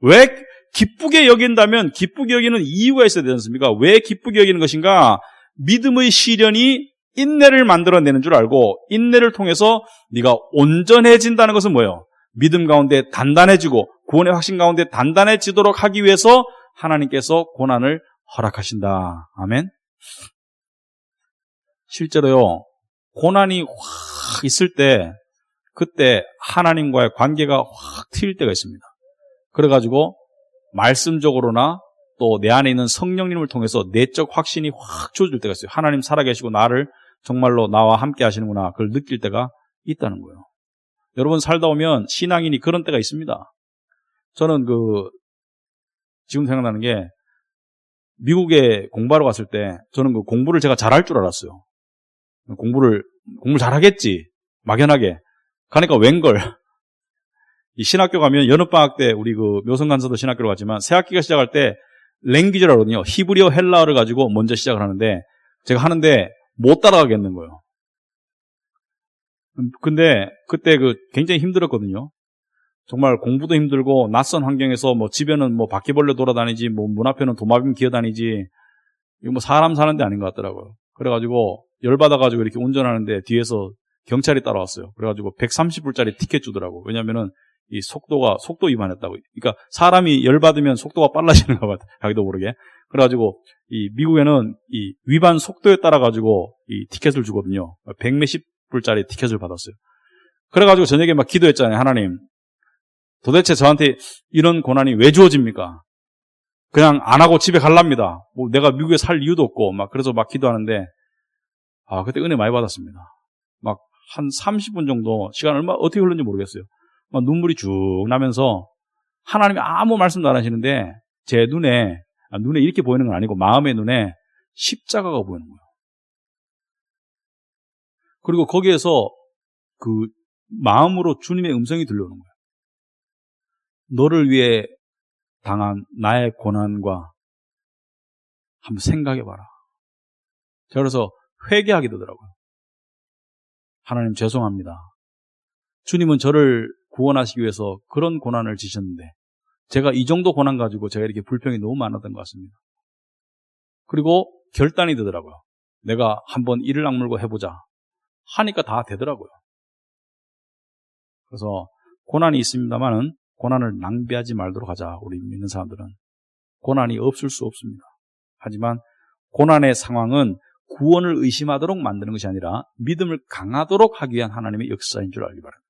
왜 기쁘게 여긴다면 기쁘게 여기는 이유가 있어야 되지 않습니까? 왜 기쁘게 여기는 것인가? 믿음의 시련이 인내를 만들어내는 줄 알고 인내를 통해서 네가 온전해진다는 것은 뭐예요? 믿음 가운데 단단해지고 구원의 확신 가운데 단단해지도록 하기 위해서 하나님께서 고난을 허락하신다. 아멘. 실제로요, 고난이 확 있을 때 그때 하나님과의 관계가 확 트일 때가 있습니다. 그래가지고 말씀적으로나 또 내 안에 있는 성령님을 통해서 내적 확신이 확 주어질 때가 있어요. 하나님 살아계시고 나를 정말로 나와 함께 하시는구나, 그걸 느낄 때가 있다는 거예요. 여러분 살다 보면 신앙인이 그런 때가 있습니다. 저는 지금 생각나는 게, 미국에 공부하러 갔을 때 저는 공부를 제가 잘할 줄 알았어요. 공부를 잘하겠지, 막연하게. 가니까 웬걸. 이 신학교 가면 여름방학 때 우리 묘성간서도 신학교로 갔지만 새 학기가 시작할 때 랭귀지를 하거든요. 히브리어, 헬라어를 가지고 먼저 시작을 하는데 제가 하는데 못 따라가겠는 거예요. 근데 그때 굉장히 힘들었거든요. 정말 공부도 힘들고 낯선 환경에서 집에는 바퀴벌레 돌아다니지, 문 앞에는 도마뱀 기어다니지, 이거 사람 사는 데 아닌 것 같더라고요. 그래가지고 열받아가지고 이렇게 운전하는데 뒤에서 경찰이 따라왔어요. 그래가지고 130불짜리 티켓 주더라고. 왜냐면은 이 속도 위반했다고. 그러니까 사람이 열받으면 속도가 빨라지는가 봐, 자기도 모르게. 그래가지고 이 미국에는 이 위반 속도에 따라 가지고 이 티켓을 주거든요. 100몇십 불짜리 티켓을 받았어요. 그래가지고 저녁에 막 기도했잖아요. 하나님, 도대체 저한테 이런 고난이 왜 주어집니까? 그냥 안 하고 집에 갈랍니다. 내가 미국에 살 이유도 없고, 그래서 막 기도하는데, 그때 은혜 많이 받았습니다. 한 30분 정도 시간 어떻게 흘렀는지 모르겠어요. 눈물이 쭉 나면서 하나님이 아무 말씀도 안 하시는데 제 눈에 이렇게 보이는 건 아니고 마음의 눈에 십자가가 보이는 거예요. 그리고 거기에서 마음으로 주님의 음성이 들려오는 거예요. 너를 위해 당한 나의 고난과 한번 생각해봐라. 제가 그래서 회개하게 되더라고요. 하나님 죄송합니다. 주님은 저를 구원하시기 위해서 그런 고난을 지셨는데 제가 이 정도 고난 가지고 제가 이렇게 불평이 너무 많았던 것 같습니다. 그리고 결단이 되더라고요. 내가 한번 이를 악물고 해보자 하니까 다 되더라고요. 그래서 고난이 있습니다만은 고난을 낭비하지 말도록 하자. 우리 믿는 사람들은 고난이 없을 수 없습니다. 하지만 고난의 상황은 구원을 의심하도록 만드는 것이 아니라 믿음을 강하도록 하기 위한 하나님의 역사인 줄 알기 바랍니다.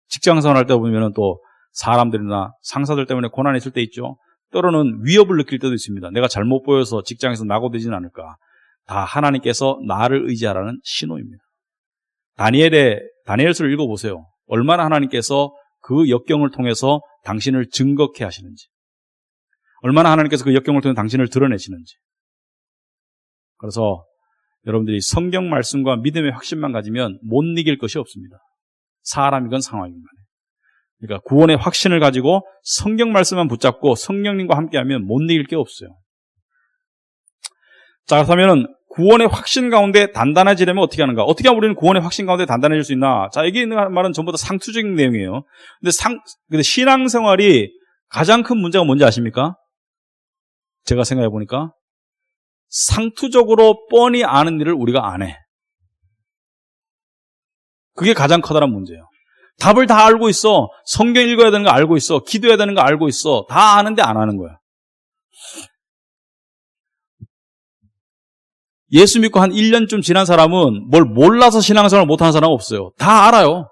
직장생활 할 때 보면 또 사람들이나 상사들 때문에 고난이 있을 때 있죠. 때로는 위협을 느낄 때도 있습니다. 내가 잘못 보여서 직장에서 낙오되지는 않을까. 다 하나님께서 나를 의지하라는 신호입니다. 다니엘서를 읽어보세요. 얼마나 하나님께서 그 역경을 통해서 당신을 증거케 하시는지, 얼마나 하나님께서 그 역경을 통해 당신을 드러내시는지. 그래서 여러분들이 성경 말씀과 믿음의 확신만 가지면 못 이길 것이 없습니다. 사람이건 상황이건 간에. 그러니까 구원의 확신을 가지고 성경 말씀만 붙잡고 성령님과 함께하면 못 이길 게 없어요. 자, 그렇다면 구원의 확신 가운데 단단해지려면 어떻게 하는가? 어떻게 하면 우리는 구원의 확신 가운데 단단해질 수 있나? 자, 여기 있는 말은 전부 다 상투적인 내용이에요. 근데 신앙생활이 가장 큰 문제가 뭔지 아십니까? 제가 생각해 보니까 상투적으로 뻔히 아는 일을 우리가 안 해. 그게 가장 커다란 문제예요. 답을 다 알고 있어. 성경 읽어야 되는 거 알고 있어. 기도해야 되는 거 알고 있어. 다 아는데 안 하는 거야. 예수 믿고 한 1년쯤 지난 사람은 뭘 몰라서 신앙생활을 못하는 사람은 없어요. 다 알아요.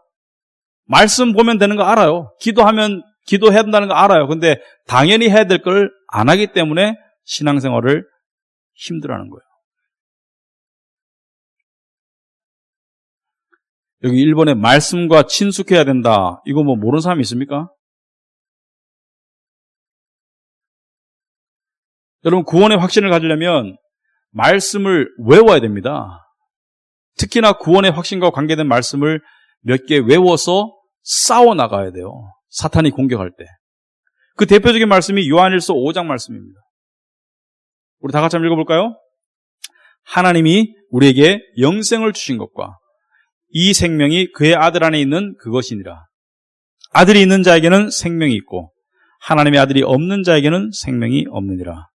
말씀 보면 되는 거 알아요. 기도하면 기도해야 된다는 거 알아요. 근데 당연히 해야 될 걸 안 하기 때문에 신앙생활을 힘들어하는 거예요. 여기 1번에 말씀과 친숙해야 된다. 이거 뭐 모르는 사람이 있습니까? 여러분, 구원의 확신을 가지려면 말씀을 외워야 됩니다. 특히나 구원의 확신과 관계된 말씀을 몇 개 외워서 싸워 나가야 돼요. 사탄이 공격할 때. 그 대표적인 말씀이 요한일서 5장 말씀입니다. 우리 다 같이 한번 읽어볼까요? 하나님이 우리에게 영생을 주신 것과 이 생명이 그의 아들 안에 있는 그것이니라. 아들이 있는 자에게는 생명이 있고 하나님의 아들이 없는 자에게는 생명이 없느니라.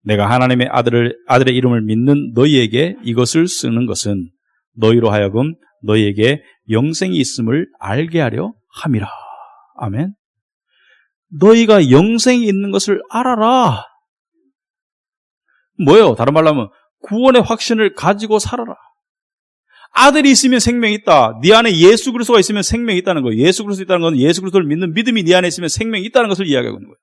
내가 하나님의 아들의 이름을 믿는 너희에게 이것을 쓰는 것은 너희로 하여금 너희에게 영생이 있음을 알게 하려 함이라. 아멘. 너희가 영생이 있는 것을 알아라. 뭐예요? 다른 말로 하면 구원의 확신을 가지고 살아라. 아들이 있으면 생명이 있다. 네 안에 예수 그리스도가 있으면 생명이 있다는 거예요. 예수 그리스도 있다는 건 예수 그리스도를 믿는 믿음이 네 안에 있으면 생명이 있다는 것을 이야기하고 있는 거예요.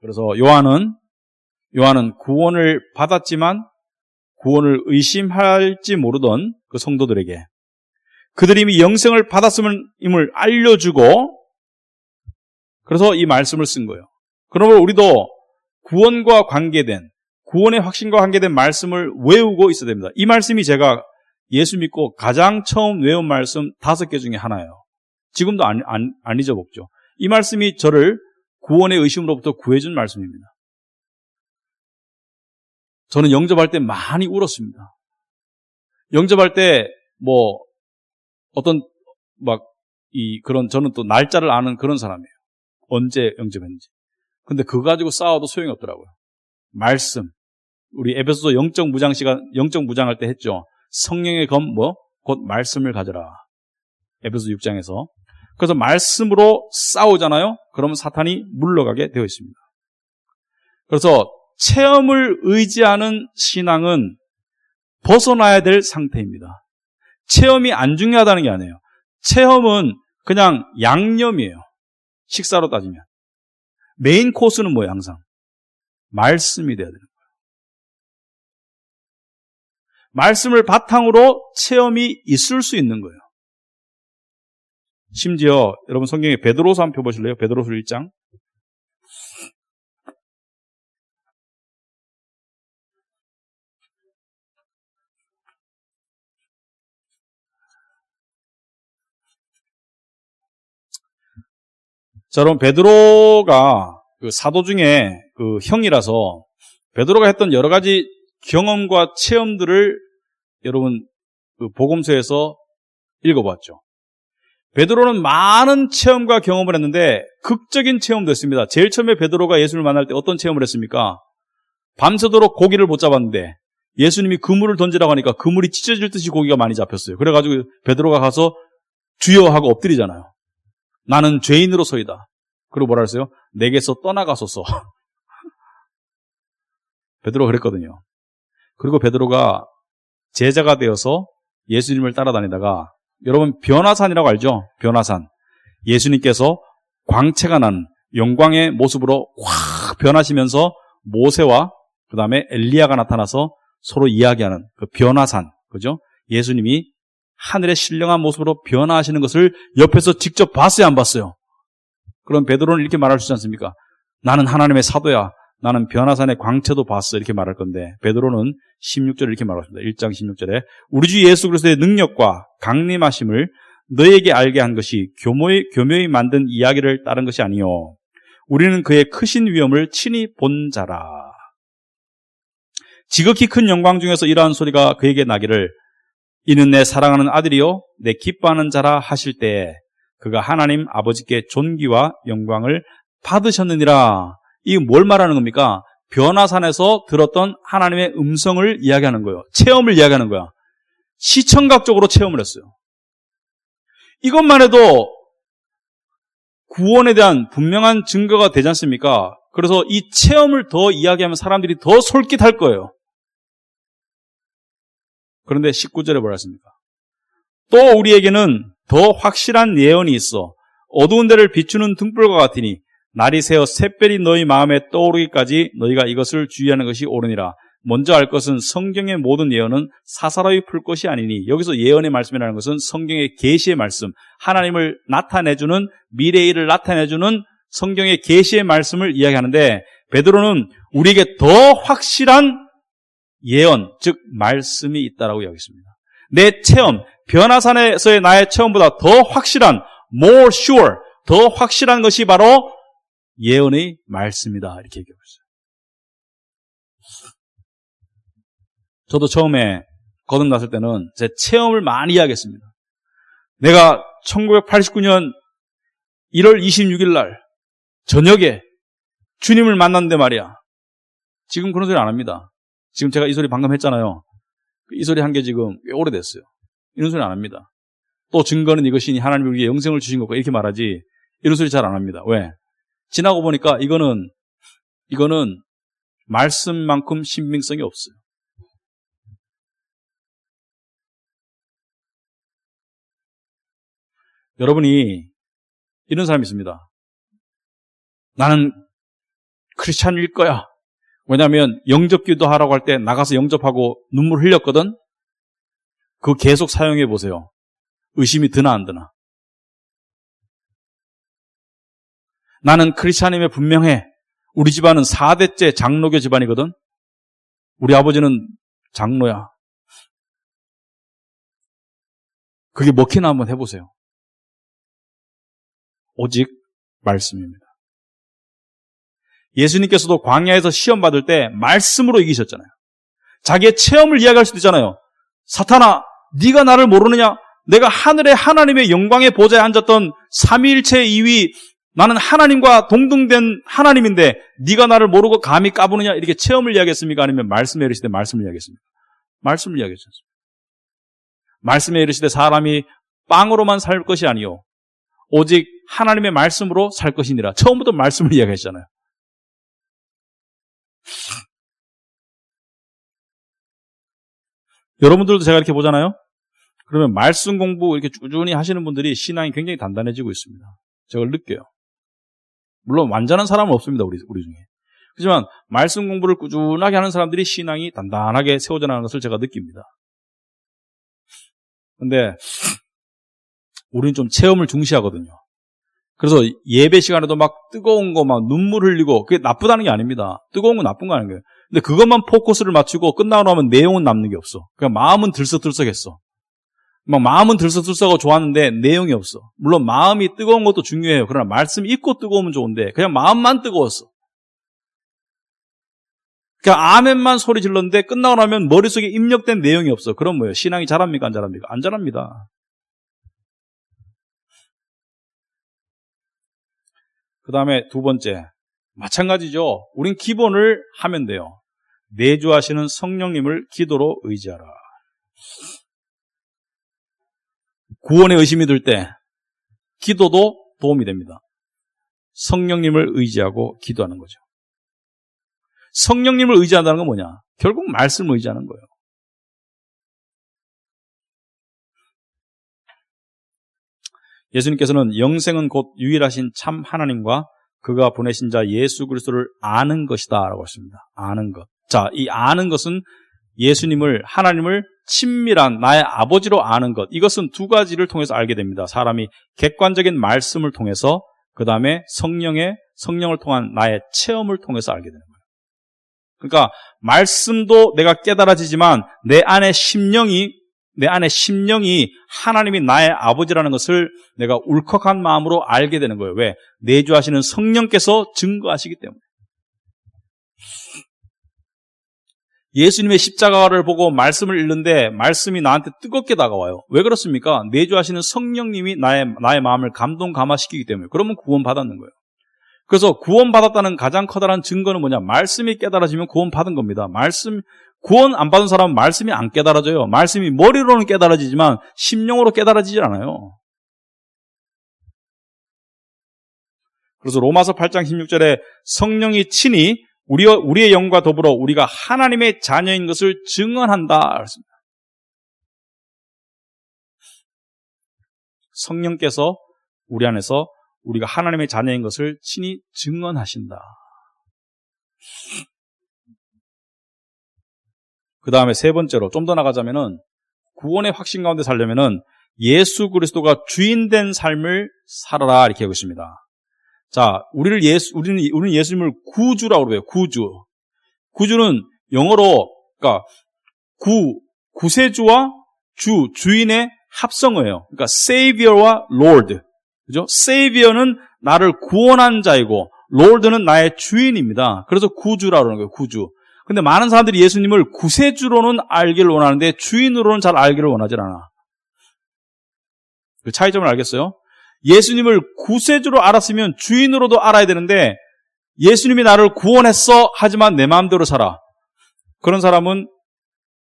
그래서 요한은 구원을 받았지만 구원을 의심할지 모르던 그 성도들에게 그들이 이미 영생을 받았음을 알려주고 그래서 이 말씀을 쓴 거예요. 그러므로 우리도 구원과 관계된 구원의 확신과 관계된 말씀을 외우고 있어야 됩니다. 이 말씀이 제가 예수 믿고 가장 처음 외운 말씀 5개 중에 하나예요. 지금도 안 잊어먹죠. 이 말씀이 저를 구원의 의심으로부터 구해준 말씀입니다. 저는 영접할 때 많이 울었습니다. 영접할 때 저는 또 날짜를 아는 그런 사람이에요. 언제 영접했는지. 근데 그거 가지고 싸워도 소용이 없더라고요. 말씀. 우리 에베소서 영적 무장할 때 했죠. 성령의 검, 곧 말씀을 가져라. 에베소 6장에서. 그래서 말씀으로 싸우잖아요? 그러면 사탄이 물러가게 되어 있습니다. 그래서 체험을 의지하는 신앙은 벗어나야 될 상태입니다. 체험이 안 중요하다는 게 아니에요. 체험은 그냥 양념이에요. 식사로 따지면. 메인 코스는 뭐예요, 항상? 말씀이 돼야 되는 거예요. 말씀을 바탕으로 체험이 있을 수 있는 거예요. 심지어 여러분 성경에 베드로서 한번 펴보실래요? 베드로서 1장. 자, 여러분 베드로가 그 사도 중에 그 형이라서 베드로가 했던 여러 가지 경험과 체험들을 여러분 그 복음서에서 읽어봤죠. 베드로는 많은 체험과 경험을 했는데 극적인 체험도 했습니다. 제일 처음에 베드로가 예수를 만날 때 어떤 체험을 했습니까? 밤새도록 고기를 못 잡았는데 예수님이 그물을 던지라고 하니까 그물이 찢어질 듯이 고기가 많이 잡혔어요. 그래가지고 베드로가 가서 주여 하고 엎드리잖아요. 나는 죄인으로서이다. 그리고 뭐라 했어요? 내게서 떠나가소서. 베드로가 그랬거든요. 그리고 베드로가 제자가 되어서 예수님을 따라다니다가 여러분 변화산이라고 알죠? 변화산. 예수님께서 광채가 난 영광의 모습으로 확 변하시면서 모세와 그 다음에 엘리야가 나타나서 서로 이야기하는 그 변화산. 그죠? 예수님이 하늘의 신령한 모습으로 변화하시는 것을 옆에서 직접 봤어요, 안 봤어요? 그럼 베드로는 이렇게 말할 수 있지 않습니까? 나는 하나님의 사도야. 나는 변화산의 광채도 봤어. 이렇게 말할 건데 베드로는 16절에 이렇게 말합니다. 1장 16절에 우리 주 예수 그리스도의 능력과 강림하심을 너에게 알게 한 것이 교묘히 만든 이야기를 따른 것이 아니요 우리는 그의 크신 위엄을 친히 본 자라. 지극히 큰 영광 중에서 이러한 소리가 그에게 나기를 이는 내 사랑하는 아들이요 내 기뻐하는 자라 하실 때에 그가 하나님 아버지께 존귀와 영광을 받으셨느니라. 이게 뭘 말하는 겁니까? 변화산에서 들었던 하나님의 음성을 이야기하는 거예요. 체험을 이야기하는 거야. 시청각적으로 체험을 했어요. 이것만 해도 구원에 대한 분명한 증거가 되지 않습니까? 그래서 이 체험을 더 이야기하면 사람들이 더 솔깃할 거예요. 그런데 19절에 뭐라 했습니까? 또 우리에게는 더 확실한 예언이 있어. 어두운 데를 비추는 등불과 같으니 날이 새어 샛별이 너희 마음에 떠오르기까지 너희가 이것을 주의하는 것이 옳으니라. 먼저 알 것은 성경의 모든 예언은 사사로이 풀 것이 아니니, 여기서 예언의 말씀이라는 것은 성경의 계시의 말씀, 하나님을 나타내주는, 미래의 일을 나타내주는 성경의 계시의 말씀을 이야기하는데, 베드로는 우리에게 더 확실한 예언, 즉 말씀이 있다라고 이야기했습니다. 내 체험, 변화산에서의 나의 체험보다 더 확실한, more sure, 더 확실한 것이 바로 예언의 말씀이다, 이렇게 얘기하고 있어요. 저도 처음에 거듭났을 때는 제 체험을 많이 이야기했습니다. 내가 1989년 1월 26일 날 저녁에 주님을 만났는데 말이야. 지금 그런 소리 안 합니다. 지금 제가 이 소리 방금 했잖아요. 이 소리 한 게 지금 꽤 오래됐어요. 이런 소리 안 합니다. 또 증거는 이것이니 하나님이 우리에게 영생을 주신 거고 이렇게 말하지, 이런 소리 잘 안 합니다. 왜? 지나고 보니까 이거는 말씀만큼 신빙성이 없어요. 여러분이 이런 사람이 있습니다. 나는 크리스찬일 거야. 왜냐하면 영접기도 하라고 할 때 나가서 영접하고 눈물 흘렸거든. 그거 계속 사용해 보세요. 의심이 드나 안 드나. 나는 크리스찬임에 분명해. 우리 집안은 4대째 장로교 집안이거든. 우리 아버지는 장로야. 그게 먹히나 한번 해보세요. 오직 말씀입니다. 예수님께서도 광야에서 시험 받을 때 말씀으로 이기셨잖아요. 자기의 체험을 이야기할 수도 있잖아요. 사탄아, 네가 나를 모르느냐? 내가 하늘의 하나님의 영광의 보좌에 앉았던 삼위일체 2위, 나는 하나님과 동등된 하나님인데 네가 나를 모르고 감히 까부느냐? 이렇게 체험을 이야기했습니까? 아니면 말씀에 이르시되 말씀을 이야기했습니까? 말씀을 이야기했습니다. 말씀에 이르시되 사람이 빵으로만 살 것이 아니요 오직 하나님의 말씀으로 살 것이니라. 처음부터 말씀을 이야기했잖아요. 여러분들도 제가 이렇게 보잖아요. 그러면 말씀 공부 이렇게 꾸준히 하시는 분들이 신앙이 굉장히 단단해지고 있습니다. 제가 느껴요. 물론 완전한 사람은 없습니다, 우리 중에. 하지만 말씀 공부를 꾸준하게 하는 사람들이 신앙이 단단하게 세워져 나가는 것을 제가 느낍니다. 근데 우리는 좀 체험을 중시하거든요. 그래서 예배 시간에도 막 뜨거운 거 막 눈물 흘리고, 그게 나쁘다는 게 아닙니다. 뜨거운 건 나쁜 거 아닌 거예요. 근데 그것만 포커스를 맞추고 끝나고 나면 내용은 남는 게 없어. 그냥 마음은 들썩들썩했어. 막 마음은 들썩들썩하고 좋았는데 내용이 없어. 물론 마음이 뜨거운 것도 중요해요. 그러나 말씀이 있고 뜨거우면 좋은데 그냥 마음만 뜨거웠어. 그냥 아멘만 소리 질렀는데 끝나고 나면 머릿속에 입력된 내용이 없어. 그럼 뭐예요? 신앙이 자랍니까? 안 자랍니까? 안 자랍니다. 그 다음에 두 번째, 마찬가지죠. 우린 기본을 하면 돼요. 내주하시는 성령님을 기도로 의지하라. 구원에 의심이 들 때 기도도 도움이 됩니다. 성령님을 의지하고 기도하는 거죠. 성령님을 의지한다는 건 뭐냐? 결국 말씀을 의지하는 거예요. 예수님께서는 영생은 곧 유일하신 참 하나님과 그가 보내신 자 예수 그리스도를 아는 것이다 라고 했습니다. 아는 것. 자, 이 아는 것은 예수님을, 하나님을 친밀한 나의 아버지로 아는 것. 이것은 두 가지를 통해서 알게 됩니다. 사람이 객관적인 말씀을 통해서, 그 다음에 성령을 통한 나의 체험을 통해서 알게 되는 거예요. 그러니까 말씀도 내가 깨달아지지만 내 안에 심령이 하나님이 나의 아버지라는 것을 내가 울컥한 마음으로 알게 되는 거예요. 왜? 내주하시는 성령께서 증거하시기 때문에. 예수님의 십자가를 보고 말씀을 읽는데 말씀이 나한테 뜨겁게 다가와요. 왜 그렇습니까? 내주하시는 성령님이 나의 마음을 감동감화시키기 때문에. 그러면 구원받았는 거예요. 그래서 구원받았다는 가장 커다란 증거는 뭐냐? 말씀이 깨달아지면 구원받은 겁니다. 구원 안 받은 사람은 말씀이 안 깨달아져요. 말씀이 머리로는 깨달아지지만 심령으로 깨달아지질 않아요. 그래서 로마서 8장 16절에 성령이 친히 우리의 영과 더불어 우리가 하나님의 자녀인 것을 증언한다. 그렇습니다. 성령께서 우리 안에서 우리가 하나님의 자녀인 것을 친히 증언하신다. 그 다음에 세 번째로 좀 더 나가자면은 구원의 확신 가운데 살려면은 예수 그리스도가 주인된 삶을 살아라 이렇게 하고 있습니다. 자, 우리는 예수님을 구주라고 그래요. 구주는 영어로 그러니까 구세주와 주인의 합성어예요. 그러니까 Savior와 Lord. 그죠? Savior는 나를 구원한 자이고 Lord는 나의 주인입니다. 그래서 구주라고 하는 거예요. 구주. 근데 많은 사람들이 예수님을 구세주로는 알기를 원하는데 주인으로는 잘 알기를 원하지 않아. 그 차이점을 알겠어요? 예수님을 구세주로 알았으면 주인으로도 알아야 되는데 예수님이 나를 구원했어 하지만 내 마음대로 살아. 그런 사람은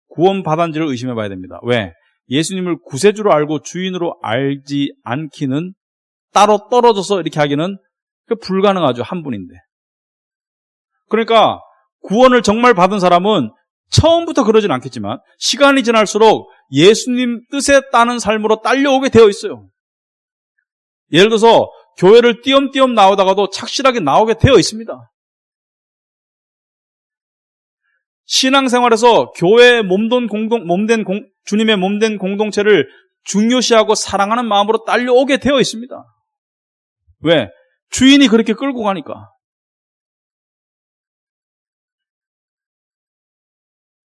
구원받았는지를 의심해 봐야 됩니다. 왜? 예수님을 구세주로 알고 주인으로 알지 않기는 따로 떨어져서 이렇게 하기는 불가능하죠. 한 분인데. 그러니까 구원을 정말 받은 사람은 처음부터 그러진 않겠지만 시간이 지날수록 예수님 뜻에 따른 삶으로 딸려오게 되어 있어요. 예를 들어서 교회를 띄엄띄엄 나오다가도 착실하게 나오게 되어 있습니다. 신앙생활에서 교회의 주님의 몸된 공동체를 중요시하고 사랑하는 마음으로 딸려오게 되어 있습니다. 왜? 주인이 그렇게 끌고 가니까.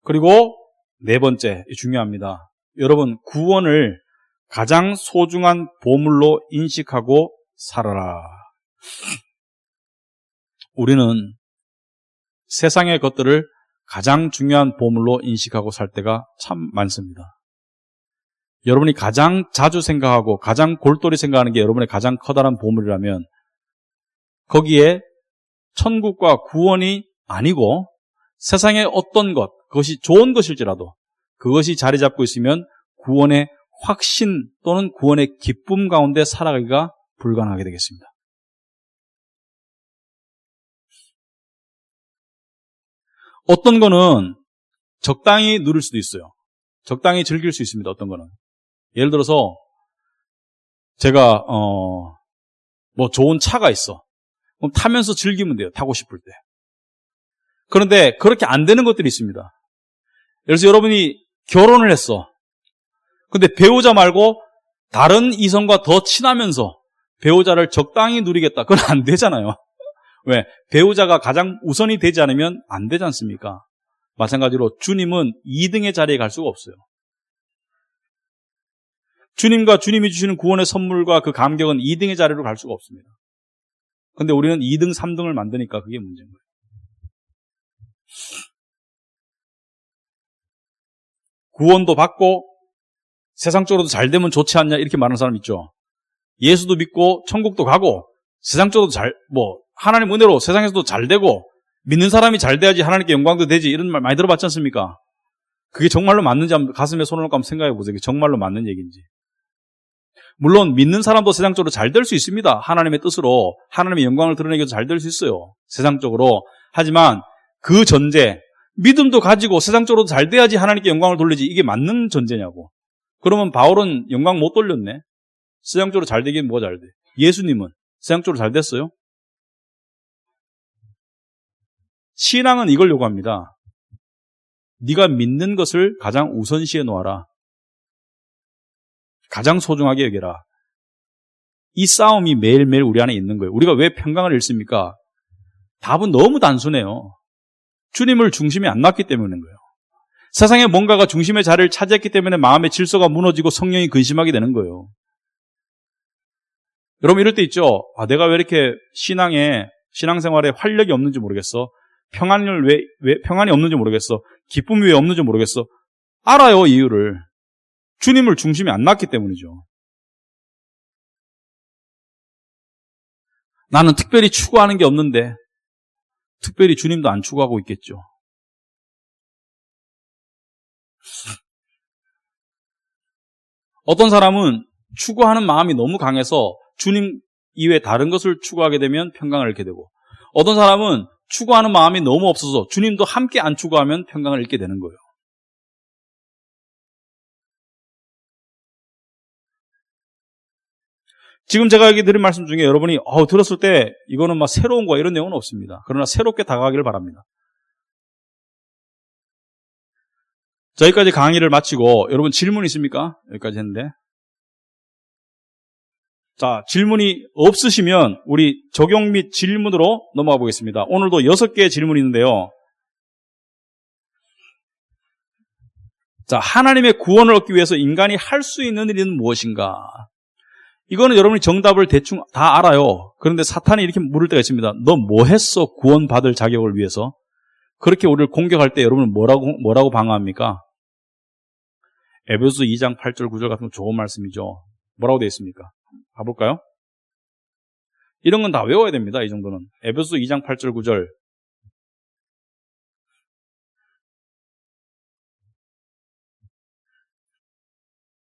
그리고 네 번째, 중요합니다. 여러분, 구원을 가장 소중한 보물로 인식하고 살아라. 우리는 세상의 것들을 가장 중요한 보물로 인식하고 살 때가 참 많습니다. 여러분이 가장 자주 생각하고 가장 골똘히 생각하는 게 여러분의 가장 커다란 보물이라면 거기에 천국과 구원이 아니고 세상의 어떤 것, 그것이 좋은 것일지라도 그것이 자리 잡고 있으면 구원의 확신 또는 구원의 기쁨 가운데 살아가기가 불가능하게 되겠습니다. 어떤 거는 적당히 누릴 수도 있어요. 적당히 즐길 수 있습니다. 어떤 거는. 예를 들어서 제가 뭐 좋은 차가 있어. 그럼 타면서 즐기면 돼요. 타고 싶을 때. 그런데 그렇게 안 되는 것들이 있습니다. 예를 들어서 여러분이 결혼을 했어. 근데 배우자 말고 다른 이성과 더 친하면서 배우자를 적당히 누리겠다. 그건 안 되잖아요. 왜? 배우자가 가장 우선이 되지 않으면 안 되지 않습니까? 마찬가지로 주님은 2등의 자리에 갈 수가 없어요. 주님과 주님이 주시는 구원의 선물과 그 감격은 2등의 자리로 갈 수가 없습니다. 근데 우리는 2등, 3등을 만드니까 그게 문제인 거예요. 구원도 받고 세상적으로도 잘 되면 좋지 않냐 이렇게 말하는 사람 있죠. 예수도 믿고 천국도 가고 세상적으로도 하나님 은혜로 세상에서도 잘 되고 믿는 사람이 잘 돼야지 하나님께 영광도 되지 이런 말 많이 들어봤지 않습니까? 그게 정말로 맞는지 한번 가슴에 손을 얹고 한번 생각해 보세요. 그게 정말로 맞는 얘기인지. 물론 믿는 사람도 세상적으로 잘 될 수 있습니다. 하나님의 뜻으로 하나님의 영광을 드러내기 위해서 잘 될 수 있어요. 세상적으로. 하지만 그 전제 믿음도 가지고 세상적으로 잘 돼야지 하나님께 영광을 돌리지 이게 맞는 전제냐고. 그러면 바울은 영광 못 돌렸네. 세상적으로 잘 되긴 뭐가 잘 돼. 예수님은 세상적으로 잘 됐어요. 신앙은 이걸 요구합니다. 네가 믿는 것을 가장 우선시해 놓아라. 가장 소중하게 여겨라. 이 싸움이 매일매일 우리 안에 있는 거예요. 우리가 왜 평강을 잃습니까? 답은 너무 단순해요. 주님을 중심에 안 놨기 때문인 거예요. 세상에 뭔가가 중심의 자리를 차지했기 때문에 마음의 질서가 무너지고 성령이 근심하게 되는 거예요. 여러분 이럴 때 있죠. 내가 왜 이렇게 신앙생활에 활력이 없는지 모르겠어. 평안이 없는지 모르겠어. 기쁨이 왜 없는지 모르겠어. 알아요, 이유를. 주님을 중심에 안 놨기 때문이죠. 나는 특별히 추구하는 게 없는데 특별히 주님도 안 추구하고 있겠죠. 어떤 사람은 추구하는 마음이 너무 강해서 주님 이외에 다른 것을 추구하게 되면 평강을 잃게 되고 어떤 사람은 추구하는 마음이 너무 없어서 주님도 함께 안 추구하면 평강을 잃게 되는 거예요. 지금 제가 여기 드린 말씀 중에 여러분이 들었을 때 이거는 막 새로운 거야 이런 내용은 없습니다. 그러나 새롭게 다가가기를 바랍니다. 자, 여기까지 강의를 마치고 여러분 질문 있습니까? 여기까지 했는데. 자, 질문이 없으시면 우리 적용 및 질문으로 넘어가 보겠습니다. 오늘도 6개의 질문이 있는데요. 자, 하나님의 구원을 얻기 위해서 인간이 할 수 있는 일은 무엇인가? 이거는 여러분이 정답을 대충 다 알아요. 그런데 사탄이 이렇게 물을 때가 있습니다. 너 뭐 했어? 구원받을 자격을 위해서. 그렇게 우리를 공격할 때 여러분은 뭐라고 방어합니까? 에베소 2장 8절 9절 같은 거 좋은 말씀이죠. 뭐라고 되어 있습니까? 가볼까요? 이런 건 다 외워야 됩니다. 이 정도는. 에베소 2장 8절 9절.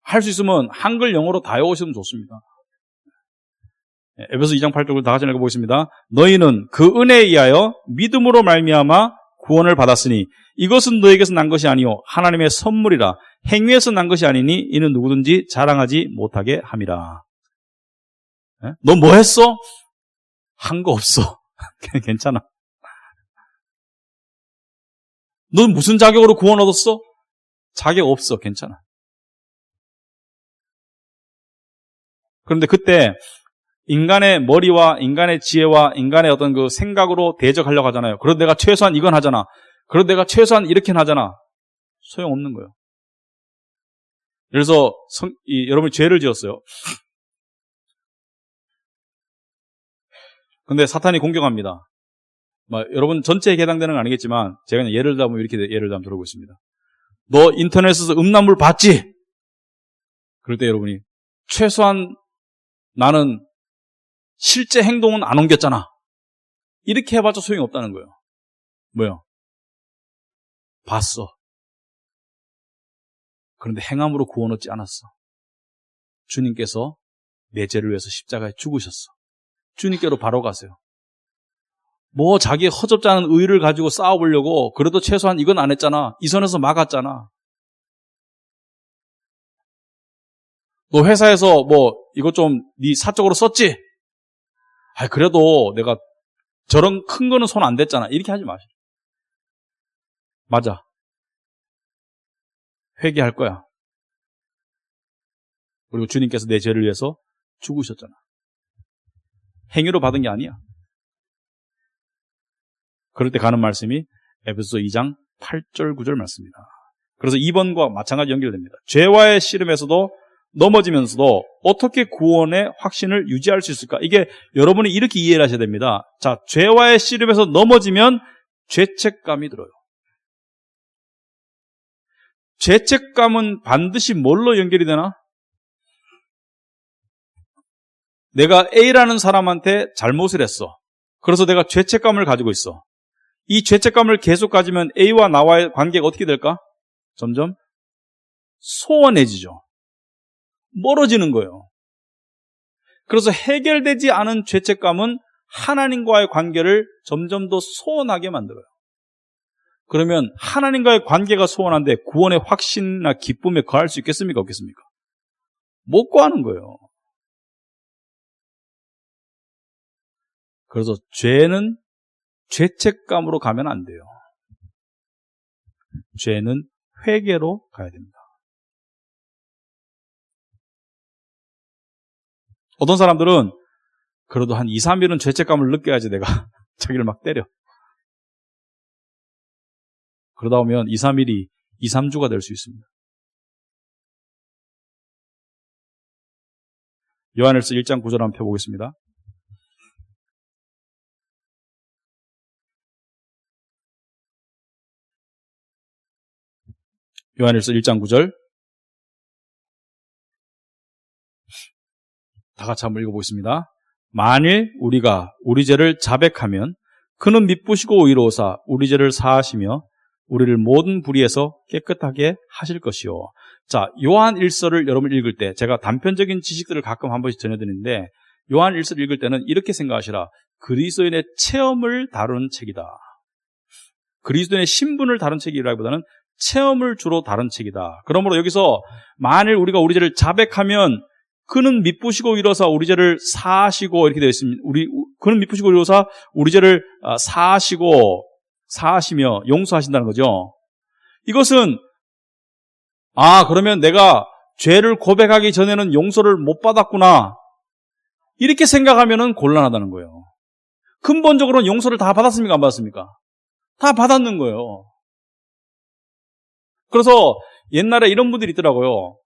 할 수 있으면 한글 영어로 다 외우시면 좋습니다. 에베소 2장 8절 9절 다 같이 읽어보겠습니다. 너희는 그 은혜에 의하여 믿음으로 말미암아 구원을 받았으니 이것은 너에게서 난 것이 아니요 하나님의 선물이라. 행위에서 난 것이 아니니 이는 누구든지 자랑하지 못하게 함이라. 너 뭐 했어? 한 거 없어. 괜찮아. 넌 무슨 자격으로 구원 얻었어? 자격 없어. 괜찮아. 그런데 그때 인간의 머리와 인간의 지혜와 인간의 어떤 그 생각으로 대적하려고 하잖아요. 그래도 내가 최소한 이건 하잖아. 그래도 내가 최소한 이렇게는 하잖아. 소용없는 거예요. 그래서 여러분이 죄를 지었어요. 근데 사탄이 공격합니다. 여러분 전체에 해당되는 건 아니겠지만 제가 그냥 예를 들면 이렇게 예를 들면 들어보고 있습니다. 너 인터넷에서 음란물 봤지? 그럴 때 여러분이 최소한 나는 실제 행동은 안 옮겼잖아. 이렇게 해봤자 소용이 없다는 거예요. 뭐요? 봤어. 그런데 행함으로 구원 얻지 않았어. 주님께서 내 죄를 위해서 십자가에 죽으셨어. 주님께로 바로 가세요. 뭐 자기의 허접지 않은 의의를 가지고 싸워보려고 그래도 최소한 이건 안 했잖아. 이 선에서 막았잖아. 너 회사에서 이것 좀 네 사적으로 썼지? 그래도 내가 저런 큰 거는 손 안 댔잖아. 이렇게 하지 마시오. 맞아. 회개할 거야. 그리고 주님께서 내 죄를 위해서 죽으셨잖아. 행위로 받은 게 아니야. 그럴 때 가는 말씀이 에베소 2장 8절 9절 말씀입니다. 그래서 2번과 마찬가지 연결됩니다. 죄와의 씨름에서도 넘어지면서도 어떻게 구원의 확신을 유지할 수 있을까? 이게 여러분이 이렇게 이해를 하셔야 됩니다. 자, 죄와의 씨름에서 넘어지면 죄책감이 들어요. 죄책감은 반드시 뭘로 연결이 되나? 내가 A라는 사람한테 잘못을 했어. 그래서 내가 죄책감을 가지고 있어. 이 죄책감을 계속 가지면 A와 나와의 관계가 어떻게 될까? 점점 소원해지죠. 멀어지는 거예요. 그래서 해결되지 않은 죄책감은 하나님과의 관계를 점점 더 소원하게 만들어요. 그러면 하나님과의 관계가 소원한데 구원의 확신이나 기쁨에 거할 수 있겠습니까? 없겠습니까? 못 구하는 거예요. 그래서 죄는 죄책감으로 가면 안 돼요. 죄는 회개로 가야 됩니다. 어떤 사람들은 그래도 한 2, 3일은 죄책감을 느껴야지 내가 자기를 막 때려. 그러다 보면 2, 3일이 2, 3주가 될 수 있습니다. 요한일서 1장 9절 한번 펴보겠습니다. 요한일서 1장 9절 다 같이 한번 읽어보겠습니다. 만일 우리가 우리 죄를 자백하면 그는 미쁘시고 의로우사 우리 죄를 사하시며 우리를 모든 불의에서 깨끗하게 하실 것이요. 자, 요한 1서를 여러분 읽을 때 제가 단편적인 지식들을 가끔 한 번씩 전해드리는데 요한 1서를 읽을 때는 이렇게 생각하시라. 그리스도인의 체험을 다루는 책이다. 그리스도인의 신분을 다룬 책이라기보다는 체험을 주로 다룬 책이다. 그러므로 여기서 만일 우리가 우리 죄를 자백하면 그는 미쁘시고 일어서 우리 죄를 사하시고 이렇게 되어 있습니다. 그는 미쁘시고 일어서 우리 죄를 사하시며 용서하신다는 거죠. 이것은 그러면 내가 죄를 고백하기 전에는 용서를 못 받았구나 이렇게 생각하면은 곤란하다는 거예요. 근본적으로는 용서를 다 받았습니까? 안 받았습니까? 다 받았는 거예요. 그래서 옛날에 이런 분들이 있더라고요.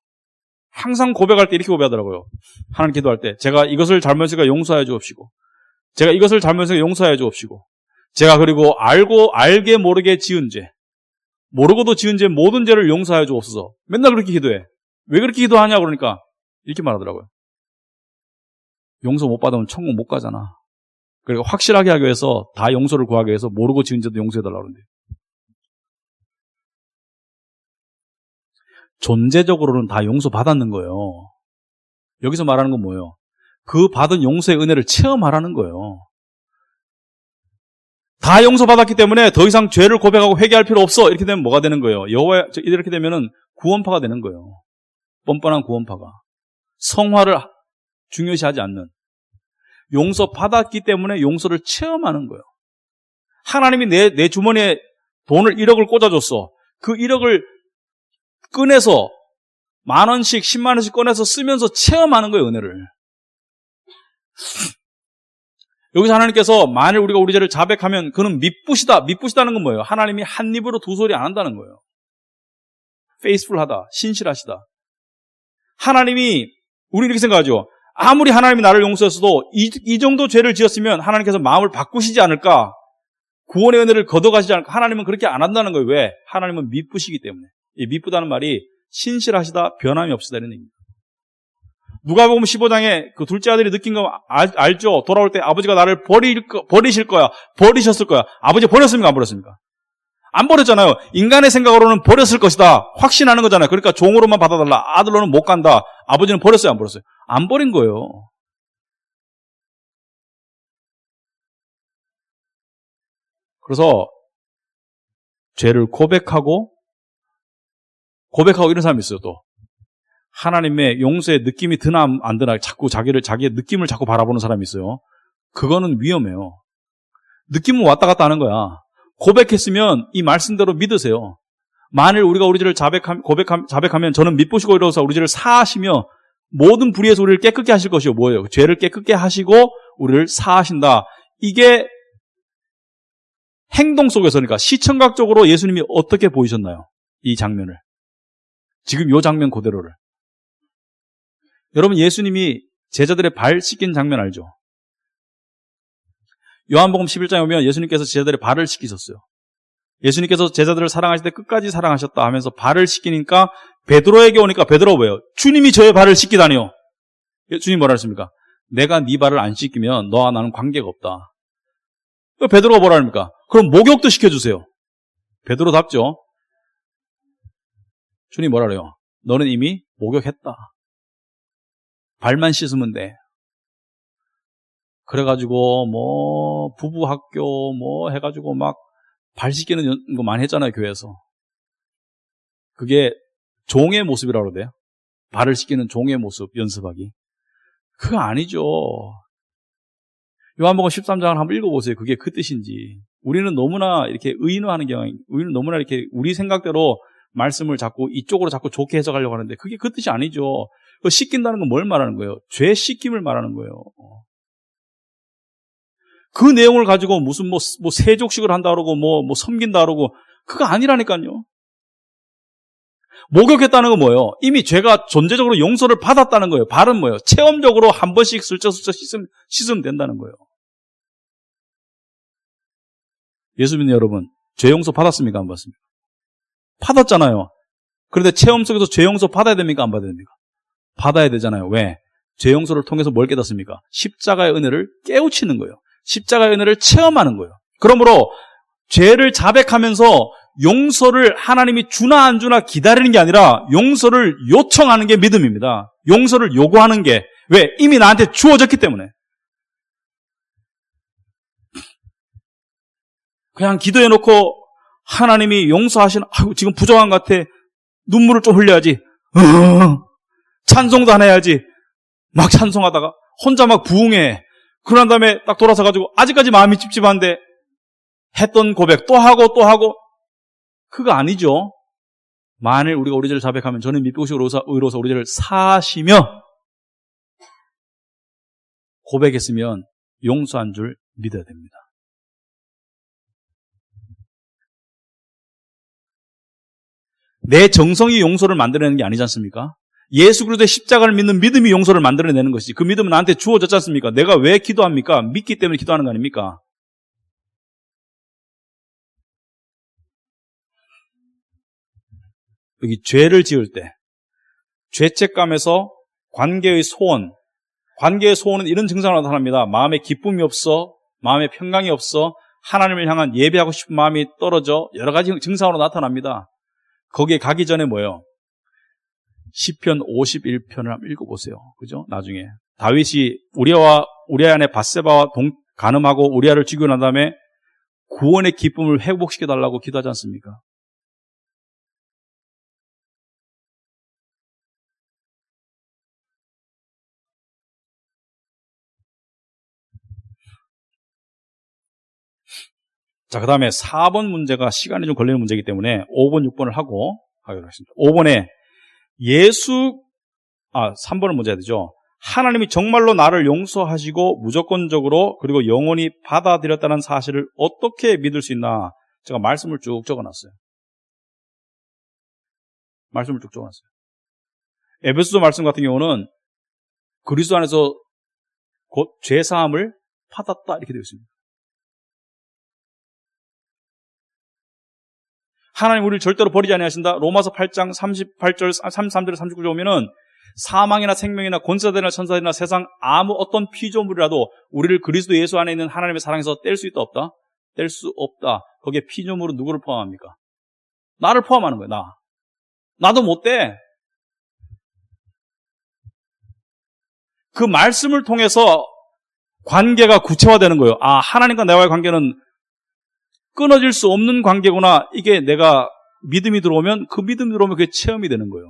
항상 고백할 때 이렇게 고백하더라고요. 하나님 기도할 때 제가 이것을 잘못했으니까 용서해 주옵시고, 제가 이것을 잘못했으니까 용서해 주옵시고, 제가 그리고 알게 모르게 지은 죄, 모르고도 지은 죄 모든 죄를 용서해 주옵소서. 맨날 그렇게 기도해. 왜 그렇게 기도하냐 그러니까 이렇게 말하더라고요. 용서 못 받으면 천국 못 가잖아. 그리고 확실하게 하기 위해서, 다 용서를 구하기 위해서 모르고 지은 죄도 용서해달라고 그러는데, 존재적으로는 다 용서받았는 거예요. 여기서 말하는 건 뭐예요? 그 받은 용서의 은혜를 체험하라는 거예요. 다 용서받았기 때문에 더 이상 죄를 고백하고 회개할 필요 없어. 이렇게 되면 뭐가 되는 거예요? 이렇게 되면은 구원파가 되는 거예요. 뻔뻔한 구원파가. 성화를 중요시하지 않는. 용서받았기 때문에 용서를 체험하는 거예요. 하나님이 내 주머니에 돈을 1억을 꽂아줬어. 그 1억을 꺼내서 10,000원씩 100,000원씩 꺼내서 쓰면서 체험하는 거예요, 은혜를. 여기서 하나님께서 만일 우리가 우리 죄를 자백하면 그는 미쁘시다는 건 뭐예요? 하나님이 한 입으로 두 소리 안 한다는 거예요. faithful하다, 신실하시다. 하나님이, 우리 이렇게 생각하죠. 아무리 하나님이 나를 용서했어도 이 정도 죄를 지었으면 하나님께서 마음을 바꾸시지 않을까? 구원의 은혜를 걷어가시지 않을까? 하나님은 그렇게 안 한다는 거예요. 왜? 하나님은 미쁘시기 때문에. 이 미쁘다는 말이 신실하시다, 변함이 없으다 이런 얘기입니다. 누가복음 15장에 그 둘째 아들이 느낀 거 알죠? 돌아올 때 아버지가 나를 버리실 거야. 버리셨을 거야. 아버지 버렸습니까? 안 버렸습니까? 안 버렸잖아요. 인간의 생각으로는 버렸을 것이다. 확신하는 거잖아요. 그러니까 종으로만 받아달라. 아들로는 못 간다. 아버지는 버렸어요? 안 버렸어요? 안 버린 거예요. 그래서 죄를 고백하고 이런 사람이 있어요. 또 하나님의 용서의 느낌이 드나 안 드나 자꾸 자기의 느낌을 자꾸 바라보는 사람이 있어요. 그거는 위험해요. 느낌은 왔다 갔다 하는 거야. 고백했으면 이 말씀대로 믿으세요. 만일 우리가 우리 죄를 자백하면 저는 미쁘시고 이로써 우리 죄를 사하시며 모든 불의에서 우리를 깨끗게 하실 것이요. 뭐예요? 죄를 깨끗게 하시고 우리를 사하신다. 이게 행동 속에서, 그러니까 시청각적으로 예수님이 어떻게 보이셨나요? 이 장면을. 지금 이 장면 그대로를. 여러분, 예수님이 제자들의 발 씻긴 장면 알죠? 요한복음 11장에 오면 예수님께서 제자들의 발을 씻기셨어요. 예수님께서 제자들을 사랑하실 때 끝까지 사랑하셨다 하면서 발을 씻기니까 베드로에게 오니까 베드로가 왜요? 주님이 저의 발을 씻기다니요. 주님 뭐라 했습니까? 내가 네 발을 안 씻기면 너와 나는 관계가 없다. 베드로가 뭐라 합니까? 그럼 목욕도 시켜주세요. 베드로답죠. 주님 뭐라 그래요? 너는 이미 목욕했다. 발만 씻으면 돼. 그래가지고 부부 학교 해가지고 막 발 씻기는 거 많이 했잖아요, 교회에서. 그게 종의 모습이라고 그래요. 발을 씻기는 종의 모습 연습하기. 그거 아니죠. 요한복음 13장을 한번 읽어보세요. 그게 그 뜻인지. 우리는 너무나 이렇게 의인화하는 경향이, 우리는 너무나 이렇게 우리 생각대로 말씀을 자꾸 이쪽으로 자꾸 좋게 해석하려고 하는데 그게 그 뜻이 아니죠. 씻긴다는 건 뭘 말하는 거예요? 죄 씻김을 말하는 거예요. 그 내용을 가지고 무슨 세족식을 한다 그러고 섬긴다 그러고 그거 아니라니까요. 목욕했다는 건 뭐예요? 이미 죄가 존재적으로 용서를 받았다는 거예요. 발은 뭐예요? 체험적으로 한 번씩 슬쩍슬쩍 씻으면 된다는 거예요. 예수 믿는 여러분, 죄 용서 받았습니까? 안 받았습니까? 받았잖아요. 그런데 체험 속에서 죄 용서 받아야 됩니까? 안 받아야 됩니까? 받아야 되잖아요. 왜? 죄 용서를 통해서 뭘 깨닫습니까? 십자가의 은혜를 깨우치는 거예요. 십자가의 은혜를 체험하는 거예요. 그러므로 죄를 자백하면서 용서를 하나님이 주나 안 주나 기다리는 게 아니라 용서를 요청하는 게 믿음입니다. 용서를 요구하는 게, 왜? 이미 나한테 주어졌기 때문에. 그냥 기도해놓고 하나님이 용서하시는, 지금 부정한 것 같아. 눈물을 좀 흘려야지. 찬송도 안 해야지. 막 찬송하다가 혼자 막 부흥해. 그런 다음에 딱 돌아서가지고 아직까지 마음이 찝찝한데 했던 고백 또 하고 또 하고. 그거 아니죠. 만일 우리가 우리 죄를 자백하면 저는 믿으시고 의로서 우리 죄를 사하시며 고백했으면 용서한 줄 믿어야 됩니다. 내 정성이 용서를 만들어내는 게 아니지 않습니까? 예수 그리스도의 십자가를 믿는 믿음이 용서를 만들어내는 것이지. 그 믿음은 나한테 주어졌지 않습니까? 내가 왜 기도합니까? 믿기 때문에 기도하는 거 아닙니까? 여기 죄를 지을 때 죄책감에서 관계의 소원은 이런 증상으로 나타납니다. 마음에 기쁨이 없어, 마음에 평강이 없어, 하나님을 향한 예배하고 싶은 마음이 떨어져, 여러 가지 증상으로 나타납니다. 거기에 가기 전에 뭐예요? 시편 51편을 한번 읽어보세요. 그죠? 나중에 다윗이 우리아 안에 밧세바와 간음하고 우리아를 죽이고 난 다음에 구원의 기쁨을 회복시켜달라고 기도하지 않습니까? 자, 그 다음에 4번 문제가 시간이 좀 걸리는 문제이기 때문에 5번, 6번을 하고 하기로 했습니다. 5번에 3번을 먼저 해야 되죠. 하나님이 정말로 나를 용서하시고 무조건적으로 그리고 영원히 받아들였다는 사실을 어떻게 믿을 수 있나? 제가 말씀을 쭉 적어놨어요. 에베소서 말씀 같은 경우는 그리스도 안에서 곧 죄사함을 받았다 이렇게 되어 있습니다. 하나님 우리를 절대로 버리지 아니하신다. 로마서 8장 38절 33절 39절 오면은 사망이나 생명이나 권세자들이나 천사들이나 세상 아무 어떤 피조물이라도 우리를 그리스도 예수 안에 있는 하나님의 사랑에서 뗄 수 있다 없다? 뗄 수 없다. 거기에 피조물은 누구를 포함합니까? 나를 포함하는 거예요. 나도 못 떼. 그 말씀을 통해서 관계가 구체화되는 거예요. 아, 하나님과 나와의 관계는 끊어질 수 없는 관계구나. 이게 내가 믿음이 들어오면 그게 체험이 되는 거예요.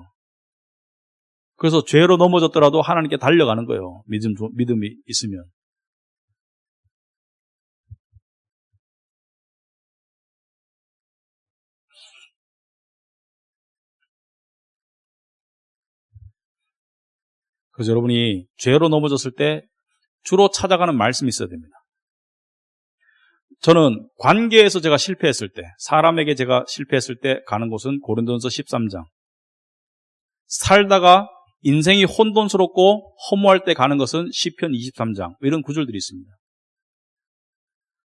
그래서 죄로 넘어졌더라도 하나님께 달려가는 거예요. 믿음이 있으면. 그래서 여러분이 죄로 넘어졌을 때 주로 찾아가는 말씀이 있어야 됩니다. 저는 관계에서 제가 실패했을 때, 사람에게 제가 실패했을 때 가는 곳은 고린도전서 13장. 살다가 인생이 혼돈스럽고 허무할 때 가는 것은 시편 23장. 이런 구절들이 있습니다.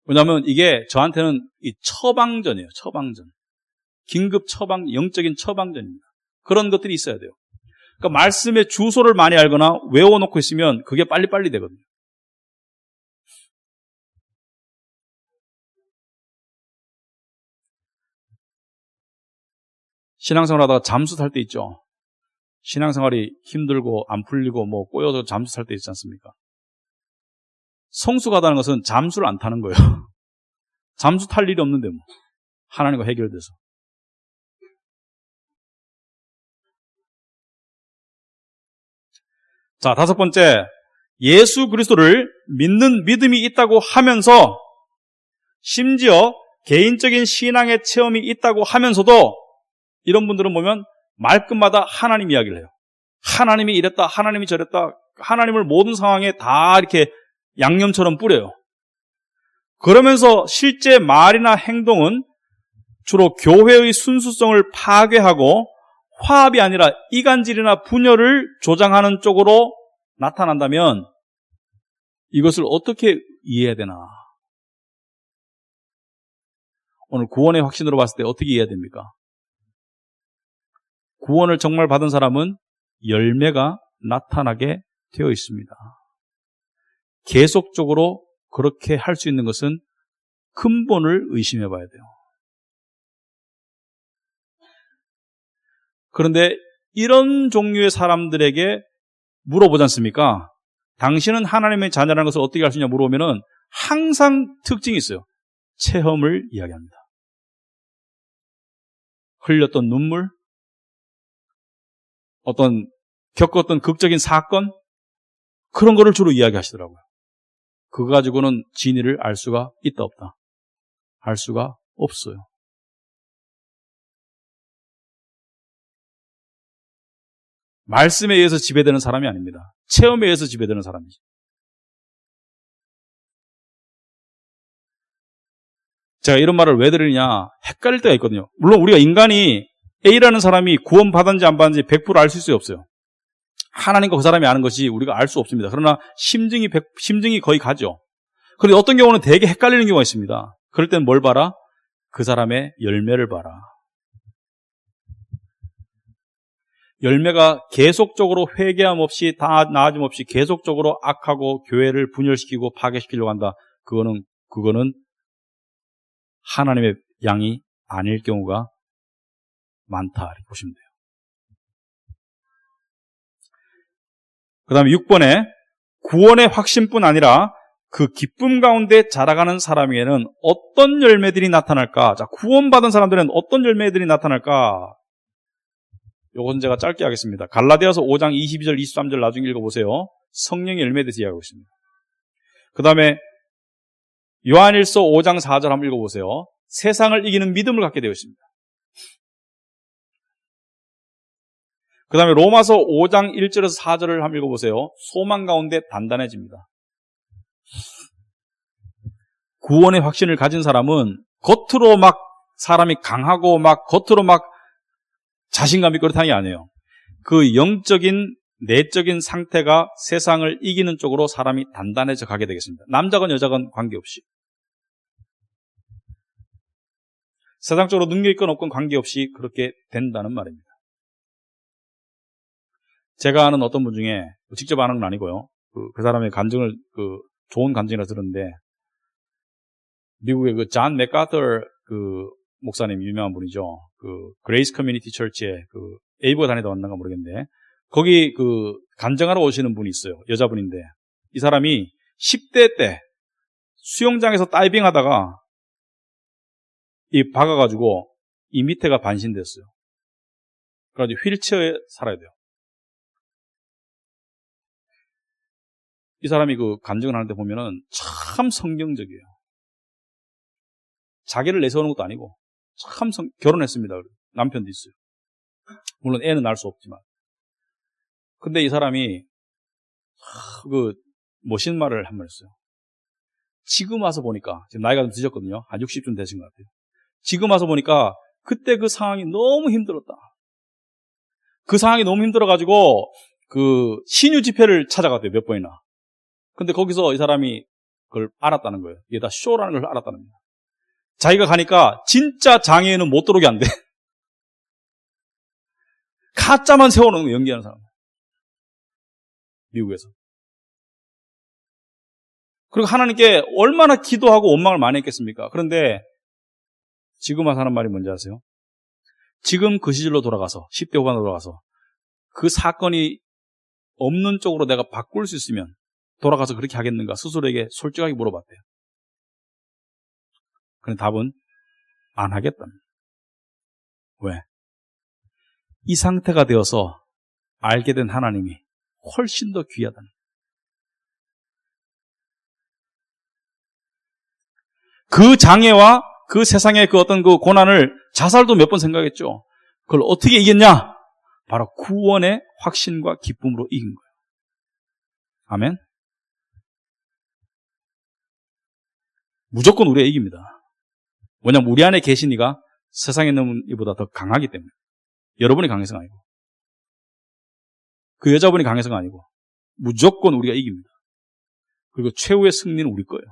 왜냐하면 이게 저한테는 이 처방전이에요. 처방전. 긴급 영적인 처방전입니다. 그런 것들이 있어야 돼요. 그러니까 말씀의 주소를 많이 알거나 외워놓고 있으면 그게 빨리빨리 되거든요. 신앙생활 하다가 잠수 탈 때 있죠. 신앙생활이 힘들고 안 풀리고 꼬여서 잠수 탈 때 있지 않습니까? 성수가 다는 것은 잠수를 안 타는 거예요. 잠수 탈 일이 없는데 하나님과 해결돼서. 자, 5번째. 예수 그리스도를 믿는 믿음이 있다고 하면서 심지어 개인적인 신앙의 체험이 있다고 하면서도 이런 분들은 보면 말끝마다 하나님 이야기를 해요. 하나님이 이랬다, 하나님이 저랬다, 하나님을 모든 상황에 다 이렇게 양념처럼 뿌려요. 그러면서 실제 말이나 행동은 주로 교회의 순수성을 파괴하고 화합이 아니라 이간질이나 분열을 조장하는 쪽으로 나타난다면 이것을 어떻게 이해해야 되나? 오늘 구원의 확신으로 봤을 때 어떻게 이해해야 됩니까? 구원을 정말 받은 사람은 열매가 나타나게 되어 있습니다. 계속적으로 그렇게 할 수 있는 것은 근본을 의심해 봐야 돼요. 그런데 이런 종류의 사람들에게 물어보지 않습니까? 당신은 하나님의 자녀라는 것을 어떻게 알 수 있냐 물어보면은 항상 특징이 있어요. 체험을 이야기합니다. 흘렸던 눈물, 겪었던 극적인 사건, 그런 거를 주로 이야기하시더라고요. 그거 가지고는 진리를 알 수가 있다 없다. 알 수가 없어요. 말씀에 의해서 지배되는 사람이 아닙니다. 체험에 의해서 지배되는 사람이죠. 제가 이런 말을 왜 드리냐, 헷갈릴 때가 있거든요. 물론 우리가 인간이 A라는 사람이 구원받았는지 안 받았는지 100% 알 수 없어요. 하나님과 그 사람이 아는 것이 우리가 알 수 없습니다. 그러나 심증이 거의 가죠. 그런데 어떤 경우는 되게 헷갈리는 경우가 있습니다. 그럴 때는 뭘 봐라? 그 사람의 열매를 봐라. 열매가 계속적으로 회개함 없이 다 나아짐 없이 계속적으로 악하고 교회를 분열시키고 파괴시키려고 한다. 그거는 하나님의 양이 아닐 경우가 많다 이렇게 보시면 돼요. 그 다음에 6번에 구원의 확신뿐 아니라 그 기쁨 가운데 자라가는 사람에게는 어떤 열매들이 나타날까? 자, 구원받은 사람들은 어떤 열매들이 나타날까? 요건 제가 짧게 하겠습니다. 갈라디아서 5장 22절 23절 나중에 읽어보세요. 성령의 열매에 대해서 이야기하고 있습니다. 그 다음에 요한일서 5장 4절 한번 읽어보세요. 세상을 이기는 믿음을 갖게 되어 있습니다. 그 다음에 로마서 5장 1절에서 4절을 한번 읽어보세요. 소망 가운데 단단해집니다. 구원의 확신을 가진 사람은 겉으로 막 사람이 강하고 막 겉으로 막 자신감 있고 그렇다는 게 아니에요. 그 영적인 내적인 상태가 세상을 이기는 쪽으로 사람이 단단해져 가게 되겠습니다. 남자건 여자건 관계없이. 세상적으로 능력 있건 없건 관계없이 그렇게 된다는 말입니다. 제가 아는 어떤 분 중에 직접 아는 건 아니고요. 그 사람의 간증을 좋은 간증이라 들었는데 미국의 그 존 맥카터 그 목사님 유명한 분이죠. 그 그레이스 커뮤니티 처치에 그 에이브가 다니다 왔는가 모르겠는데 거기 그 간증하러 오시는 분이 있어요. 여자분인데 이 사람이 10대 때 수영장에서 다이빙 하다가 이 박아가지고 이 밑에가 반신됐어요. 그래가지고 휠체어에 살아야 돼요. 이 사람이 그 간증을 하는데 보면은 참 성경적이에요. 자기를 내세우는 것도 아니고 참 결혼했습니다. 남편도 있어요. 물론 애는 낳을 수 없지만. 근데 이 사람이 그 멋있는 말을 한 번 했어요. 지금 와서 보니까 지금 나이가 좀 드셨거든요. 한 60쯤 되신 것 같아요. 지금 와서 보니까 그때 그 상황이 너무 힘들었다. 그 상황이 너무 힘들어가지고 그 신유 집회를 찾아갔대요. 몇 번이나. 근데 거기서 이 사람이 그걸 알았다는 거예요. 이게 다 쇼라는 걸 알았다는 거예요. 자기가 가니까 진짜 장애인은 못 들어오게 안 돼. 가짜만 세워놓는 거예요. 연기하는 사람. 미국에서. 그리고 하나님께 얼마나 기도하고 원망을 많이 했겠습니까? 그런데 지금 와서 하는 말이 뭔지 아세요? 지금 그 시절로 돌아가서 10대 후반으로 돌아가서 그 사건이 없는 쪽으로 내가 바꿀 수 있으면 돌아가서 그렇게 하겠는가 스스로에게 솔직하게 물어봤대요. 그런데 답은 안 하겠답니다. 왜? 이 상태가 되어서 알게 된 하나님이 훨씬 더 귀하다는. 그 장애와 그 세상의 그 어떤 그 고난을 자살도 몇 번 생각했죠. 그걸 어떻게 이겼냐? 바로 구원의 확신과 기쁨으로 이긴 거예요. 아멘? 무조건 우리가 이깁니다. 왜냐하면 우리 안에 계신 이가 세상에 있는 이보다 더 강하기 때문에. 여러분이 강해서가 아니고 그 여자분이 강해서가 아니고 무조건 우리가 이깁니다. 그리고 최후의 승리는 우리 거예요.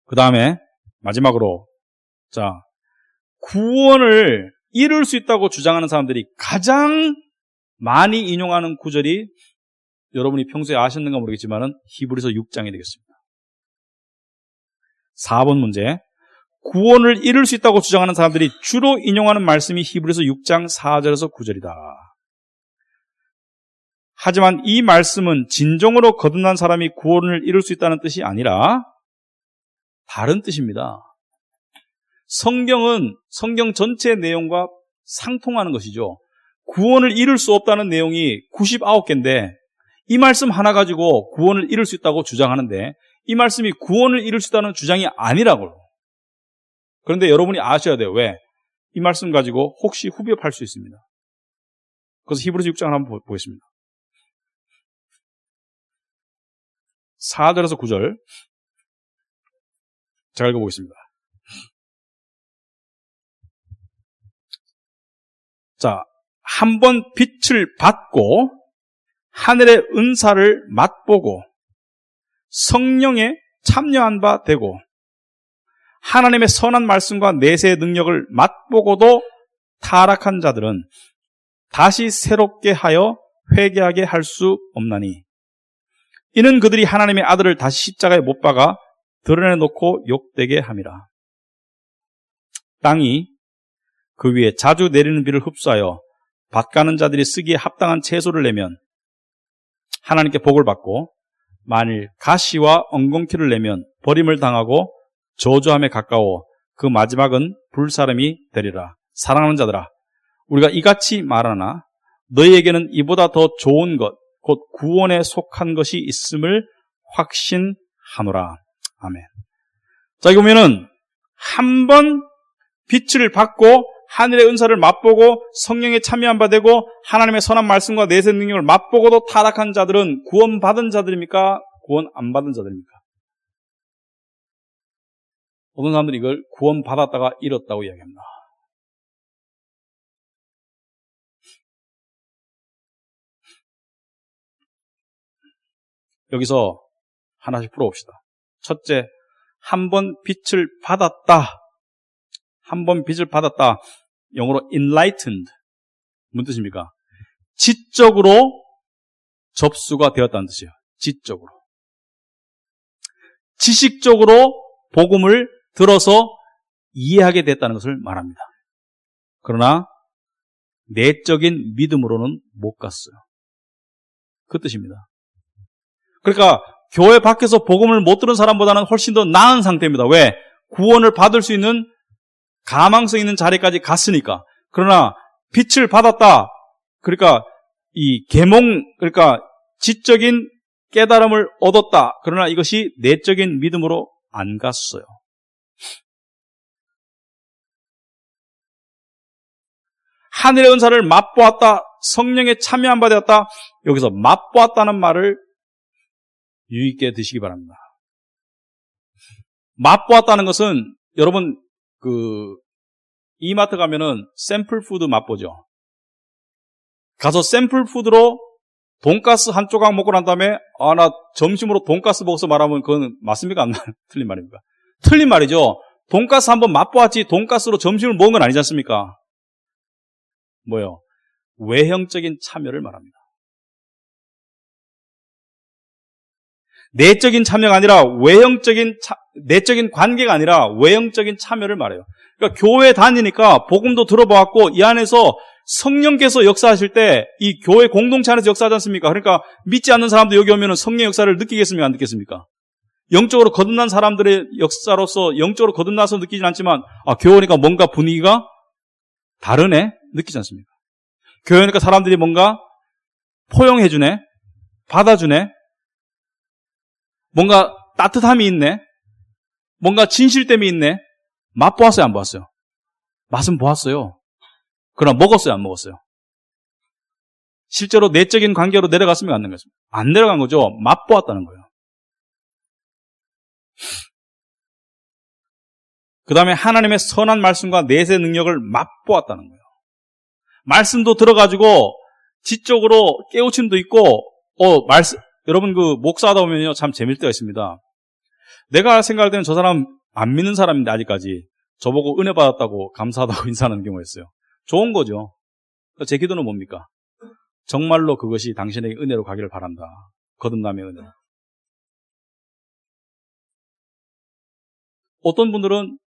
그 다음에 마지막으로 자 구원을 이룰 수 있다고 주장하는 사람들이 가장 많이 인용하는 구절이 여러분이 평소에 아셨는가 모르겠지만은 히브리서 6장이 되겠습니다. 4번 문제. 구원을 이룰 수 있다고 주장하는 사람들이 주로 인용하는 말씀이 히브리서 6장 4절에서 9절이다. 하지만 이 말씀은 진정으로 거듭난 사람이 구원을 이룰 수 있다는 뜻이 아니라 다른 뜻입니다. 성경은 성경 전체의 내용과 상통하는 것이죠. 구원을 이룰 수 없다는 내용이 99개인데 이 말씀 하나 가지고 구원을 이룰 수 있다고 주장하는데 이 말씀이 구원을 이룰 수 있다는 주장이 아니라고요. 그런데 여러분이 아셔야 돼요. 왜? 이 말씀 가지고 혹시 후벼팔 수 있습니다. 그래서 히브리서 6장을 한번 보겠습니다. 4절에서 9절 제가 읽어보겠습니다. 자, 한번 빛을 받고 하늘의 은사를 맛보고 성령에 참여한 바 되고 하나님의 선한 말씀과 내세의 능력을 맛보고도 타락한 자들은 다시 새롭게 하여 회개하게 할 수 없나니 이는 그들이 하나님의 아들을 다시 십자가에 못 박아 드러내놓고 욕되게 함이라. 땅이 그 위에 자주 내리는 비를 흡수하여 밭가는 자들이 쓰기에 합당한 채소를 내면 하나님께 복을 받고 만일 가시와 엉겅퀴를 내면 버림을 당하고 저주함에 가까워 그 마지막은 불사름이 되리라. 사랑하는 자들아, 우리가 이같이 말하나 너희에게는 이보다 더 좋은 것 곧 구원에 속한 것이 있음을 확신하노라. 아멘. 자, 여기 보면은 한 번 빛을 받고 하늘의 은사를 맛보고 성령에 참여한 바 되고 하나님의 선한 말씀과 내세 능력을 맛보고도 타락한 자들은 구원받은 자들입니까? 구원 안 받은 자들입니까? 어떤 사람들이 이걸 구원받았다가 잃었다고 이야기합니다. 여기서 하나씩 풀어봅시다. 첫째, 한 번 빛을 받았다. 한 번 빛을 받았다. 영어로 enlightened. 무슨 뜻입니까? 지적으로 접수가 되었다는 뜻이에요. 지적으로. 지식적으로 복음을 들어서 이해하게 됐다는 것을 말합니다. 그러나 내적인 믿음으로는 못 갔어요. 그 뜻입니다. 그러니까 교회 밖에서 복음을 못 들은 사람보다는 훨씬 더 나은 상태입니다. 왜? 구원을 받을 수 있는 가망성 있는 자리까지 갔으니까. 그러나 빛을 받았다. 그러니까 이 계몽, 그러니까 지적인 깨달음을 얻었다. 그러나 이것이 내적인 믿음으로 안 갔어요. 하늘의 은사를 맛보았다. 성령에 참여한 바 되었다. 여기서 맛보았다는 말을 유의 있게 드시기 바랍니다. 맛보았다는 것은 여러분 이마트 가면은 샘플 푸드 맛보죠. 가서 샘플 푸드로 돈가스 한 조각 먹고 난 다음에 나 점심으로 돈가스 먹어서 말하면 그건 맞습니까? 안 틀린 말입니까? 틀린 말이죠. 돈가스 한번 맛보았지 돈가스로 점심을 먹은 건 아니지 않습니까? 뭐요? 외형적인 참여를 말합니다. 내적인 참여가 아니라 내적인 관계가 아니라 외형적인 참여를 말해요. 그러니까 교회 다니니까 복음도 들어보았고 이 안에서 성령께서 역사하실 때 이 교회 공동체 안에서 역사하지 않습니까? 그러니까 믿지 않는 사람도 여기 오면 성령의 역사를 느끼겠습니까? 안 느끼겠습니까? 영적으로 거듭난 사람들의 역사로서 영적으로 거듭나서 느끼진 않지만 교회 오니까 뭔가 분위기가 다르네? 느끼지 않습니까? 교회 오니까 사람들이 뭔가 포용해주네? 받아주네? 뭔가 따뜻함이 있네? 뭔가 진실됨이 있네? 맛보았어요? 안 보았어요? 맛은 보았어요. 그러나 먹었어요? 안 먹었어요? 실제로 내적인 관계로 내려갔으면 안 내려갔습니다. 안 내려간 거죠. 맛보았다는 거예요. 그 다음에 하나님의 선한 말씀과 내세 능력을 맛보았다는 거예요. 말씀도 들어가지고 지적으로 깨우침도 있고 여러분 목사하다 보면요 참 재밌을 때가 있습니다. 내가 생각할 때는 저 사람 안 믿는 사람인데 아직까지 저보고 은혜 받았다고 감사하다고 인사하는 경우가 있어요. 좋은 거죠. 제 기도는 뭡니까? 정말로 그것이 당신에게 은혜로 가기를 바란다. 거듭남의 은혜. 어떤 분들은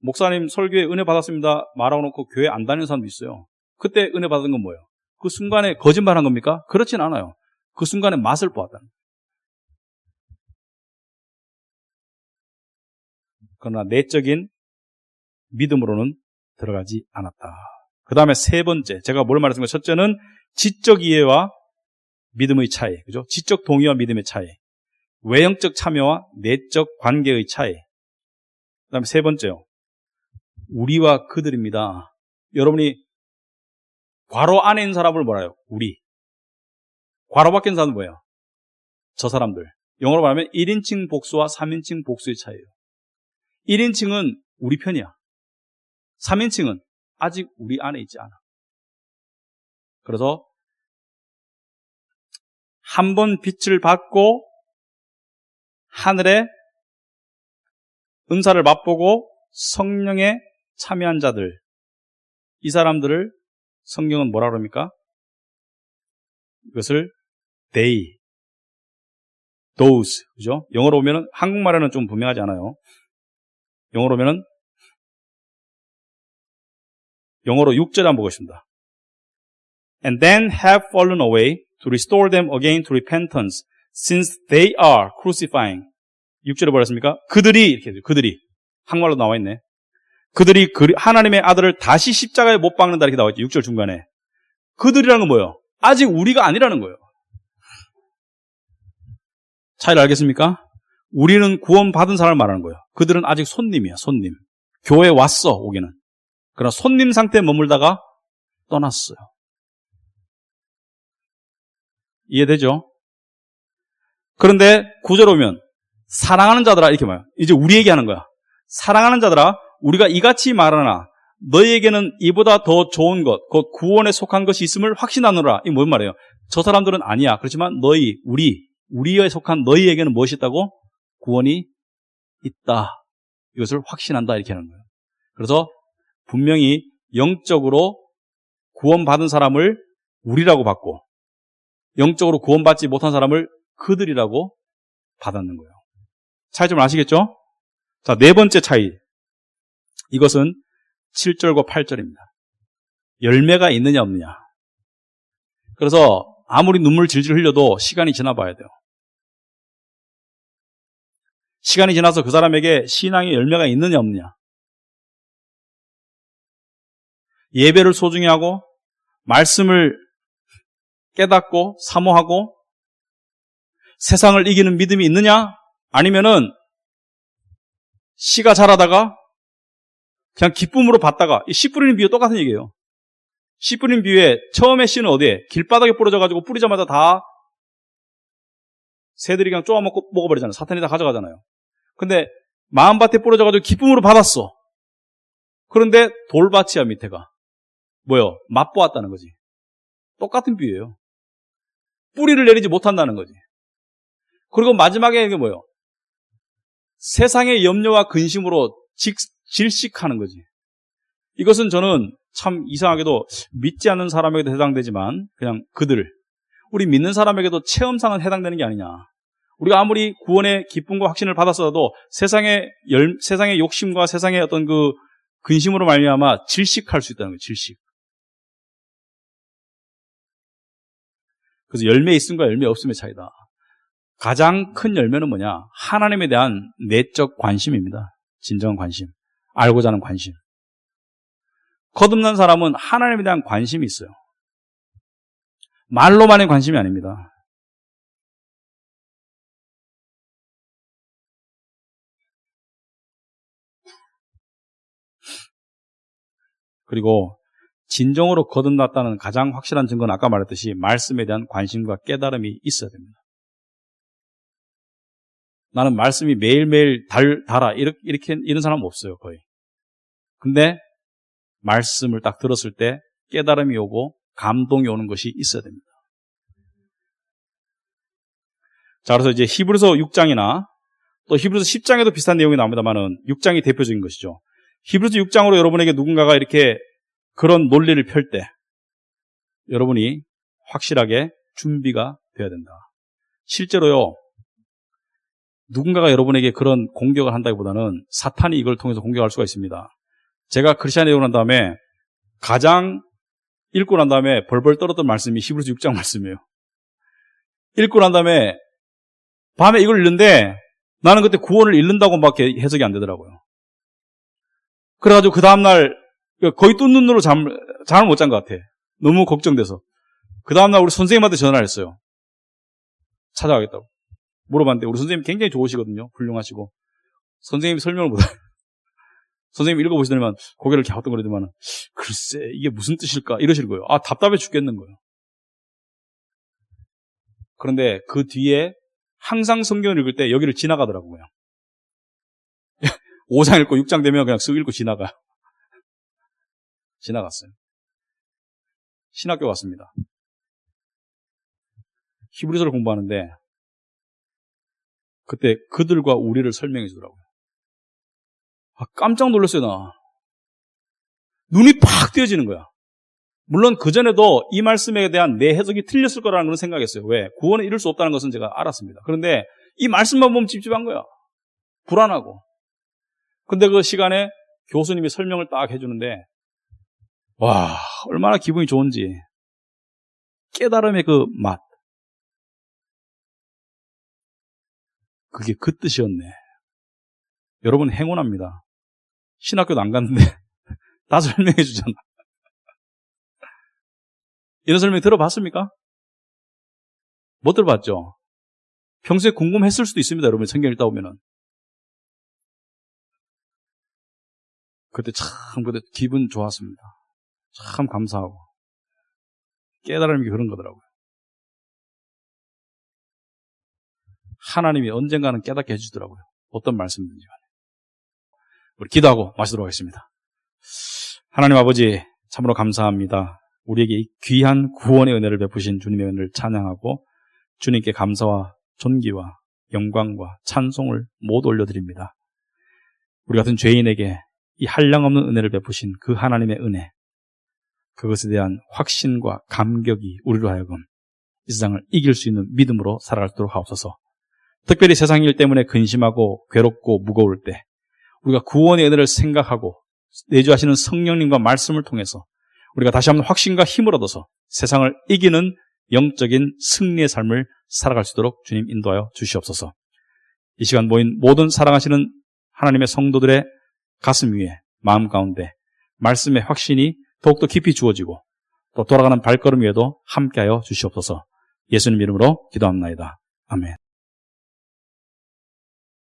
목사님 설교에 은혜 받았습니다 말하고 놓고 교회 안 다니는 사람도 있어요. 그때 은혜 받은 건 뭐예요? 그 순간에 거짓말한 겁니까? 그렇진 않아요. 그 순간에 맛을 보았다는 거예요. 그러나 내적인 믿음으로는 들어가지 않았다. 그 다음에 세 번째, 제가 뭘 말했습니까? 첫째는 지적 이해와 믿음의 차이, 그죠? 지적 동의와 믿음의 차이, 외형적 참여와 내적 관계의 차이. 그 다음에 세 번째요, 우리와 그들입니다. 여러분이 괄호 안에 있는 사람을 뭐라요? 우리. 괄호 밖에 있는 사람은 뭐예요? 저 사람들. 영어로 말하면 1인칭 복수와 3인칭 복수의 차이예요. 1인칭은 우리 편이야. 3인칭은 아직 우리 안에 있지 않아. 그래서 한 번 빛을 받고 하늘의 은사를 맛보고 성령에 참여한 자들, 이 사람들을 성경은 뭐라 그럽니까? 이것을 they, those, 그죠? 영어로 보면은, 한국말에는 좀 분명하지 않아요. 영어로 보면은, 영어로 6절 한번 보겠습니다. And then have fallen away to restore them again to repentance, since they are crucifying. 6절에 뭐랬습니까? 그들이, 이렇게 해요. 그들이. 한국말로 나와 있네. 그들이 하나님의 아들을 다시 십자가에 못 박는다, 이렇게 나와 있죠. 6절 중간에. 그들이라는 건 뭐예요? 아직 우리가 아니라는 거예요. 차이를 알겠습니까? 우리는 구원받은 사람을 말하는 거예요. 그들은 아직 손님이야, 손님. 교회에 왔어, 오기는. 그러나 손님 상태에 머물다가 떠났어요. 이해되죠? 그런데 구절에 오면 사랑하는 자들아, 이렇게 말해요. 이제 우리 얘기하는 거야. 사랑하는 자들아, 우리가 이같이 말하나 너희에게는 이보다 더 좋은 것, 곧 구원에 속한 것이 있음을 확신하노라. 이게 뭔 말이에요? 저 사람들은 아니야. 그렇지만 너희, 우리에 속한 너희에게는 무엇이 있다고? 구원이 있다. 이것을 확신한다. 이렇게 하는 거예요. 그래서 분명히 영적으로 구원받은 사람을 우리라고 받고 영적으로 구원받지 못한 사람을 그들이라고 받았는 거예요. 차이점을 아시겠죠? 자, 네 번째 차이. 이것은 7절과 8절입니다. 열매가 있느냐 없느냐. 그래서 아무리 눈물 질질 흘려도 시간이 지나봐야 돼요. 시간이 지나서 그 사람에게 신앙의 열매가 있느냐 없느냐. 예배를 소중히 하고 말씀을 깨닫고 사모하고 세상을 이기는 믿음이 있느냐? 아니면은 씨가 자라다가 그냥 기쁨으로 받다가, 씨 뿌리는 비유 똑같은 얘기예요. 씨 뿌리는 비유에 처음에 씨는 어디에? 길바닥에 뿌려져가지고 뿌리자마자 다 새들이 그냥 쪼아먹고 먹어버리잖아요. 사탄이 다 가져가잖아요. 근데 마음밭에 뿌려져가지고 기쁨으로 받았어. 그런데 돌밭이야, 밑에가. 뭐요? 맛보았다는 거지. 똑같은 비유예요. 뿌리를 내리지 못한다는 거지. 그리고 마지막에 이게 뭐예요? 세상의 염려와 근심으로 질식하는 거지. 이것은 저는 참 이상하게도 믿지 않는 사람에게도 해당되지만 그냥 우리 믿는 사람에게도 체험상은 해당되는 게 아니냐. 우리가 아무리 구원의 기쁨과 확신을 받았어도 세상의 욕심과 세상의 어떤 그 근심으로 말미암아 질식할 수 있다는 거예요. 질식. 그래서 열매 있음과 열매 없음의 차이다. 가장 큰 열매는 뭐냐? 하나님에 대한 내적 관심입니다. 진정한 관심. 알고자 하는 관심. 거듭난 사람은 하나님에 대한 관심이 있어요. 말로만의 관심이 아닙니다. 그리고 진정으로 거듭났다는 가장 확실한 증거는 아까 말했듯이 말씀에 대한 관심과 깨달음이 있어야 됩니다. 나는 말씀이 매일매일 달아 이런 사람은 없어요, 거의. 근데 말씀을 딱 들었을 때 깨달음이 오고 감동이 오는 것이 있어야 됩니다. 자, 그래서 이제 히브리서 6장이나 또 히브리서 10장에도 비슷한 내용이 나옵니다만은 6장이 대표적인 것이죠. 히브리서 6장으로 여러분에게 누군가가 이렇게 그런 논리를 펼 때 여러분이 확실하게 준비가 되어야 된다. 실제로요, 누군가가 여러분에게 그런 공격을 한다기보다는 사탄이 이걸 통해서 공격할 수가 있습니다. 제가 크리스찬이 되고 난 다음에 가장 읽고 난 다음에 벌벌 떨었던 말씀이 히브리서 6장 말씀이에요. 읽고 난 다음에 밤에 이걸 읽는데 나는 그때 구원을 읽는다고밖에 해석이 안 되더라고요. 그래가지고 그 다음날 거의 뜬 눈으로 잠을 못 잔 것 같아. 너무 걱정돼서. 그 다음날 우리 선생님한테 전화를 했어요. 찾아가겠다고. 물어봤는데 우리 선생님이 굉장히 좋으시거든요. 훌륭하시고. 선생님이 설명을 못해요. 선생님이 읽어보시더니만 고개를 갸우뚱거리더만 글쎄 이게 무슨 뜻일까 이러시는 거예요. 아 답답해 죽겠는 거예요. 그런데 그 뒤에 항상 성경을 읽을 때 여기를 지나가더라고요. 5장 읽고 6장 되면 그냥 쓱 읽고 지나가요. 지나갔어요. 신학교 갔습니다. 히브리서를 공부하는데 그때 그들과 우리를 설명해 주더라고요. 아, 깜짝 놀랐어요, 나. 눈이 팍 띄어지는 거야. 물론 그전에도 이 말씀에 대한 내 해석이 틀렸을 거라는 걸 생각했어요. 왜? 구원에 이룰 수 없다는 것은 제가 알았습니다. 그런데 이 말씀만 보면 찝찝한 거야. 불안하고. 근데 그 시간에 교수님이 설명을 딱 해주는데 와, 얼마나 기분이 좋은지. 깨달음의 그 맛. 그게 그 뜻이었네. 여러분 행운합니다. 신학교도 안 갔는데 다 설명해 주잖아. 이런 설명 들어봤습니까? 못 들어봤죠? 평소에 궁금했을 수도 있습니다. 여러분 성경 읽다 보면은. 그때 기분 좋았습니다. 참 감사하고. 깨달음이 그런 거더라고요. 하나님이 언젠가는 깨닫게 해주더라고요. 어떤 말씀인지. 우리 기도하고 마치도록 하겠습니다. 하나님 아버지 참으로 감사합니다. 우리에게 이 귀한 구원의 은혜를 베푸신 주님의 은혜를 찬양하고 주님께 감사와 존귀와 영광과 찬송을 모두 올려드립니다. 우리 같은 죄인에게 이 한량없는 은혜를 베푸신 그 하나님의 은혜, 그것에 대한 확신과 감격이 우리로 하여금 이 세상을 이길 수 있는 믿음으로 살아가도록 하옵소서. 특별히 세상 일 때문에 근심하고 괴롭고 무거울 때 우리가 구원의 은혜를 생각하고 내주하시는 성령님과 말씀을 통해서 우리가 다시 한번 확신과 힘을 얻어서 세상을 이기는 영적인 승리의 삶을 살아갈 수 있도록 주님 인도하여 주시옵소서. 이 시간 모인 모든 사랑하시는 하나님의 성도들의 가슴 위에 마음 가운데 말씀의 확신이 더욱더 깊이 주어지고 또 돌아가는 발걸음 위에도 함께하여 주시옵소서. 예수님 이름으로 기도합나이다. 아멘.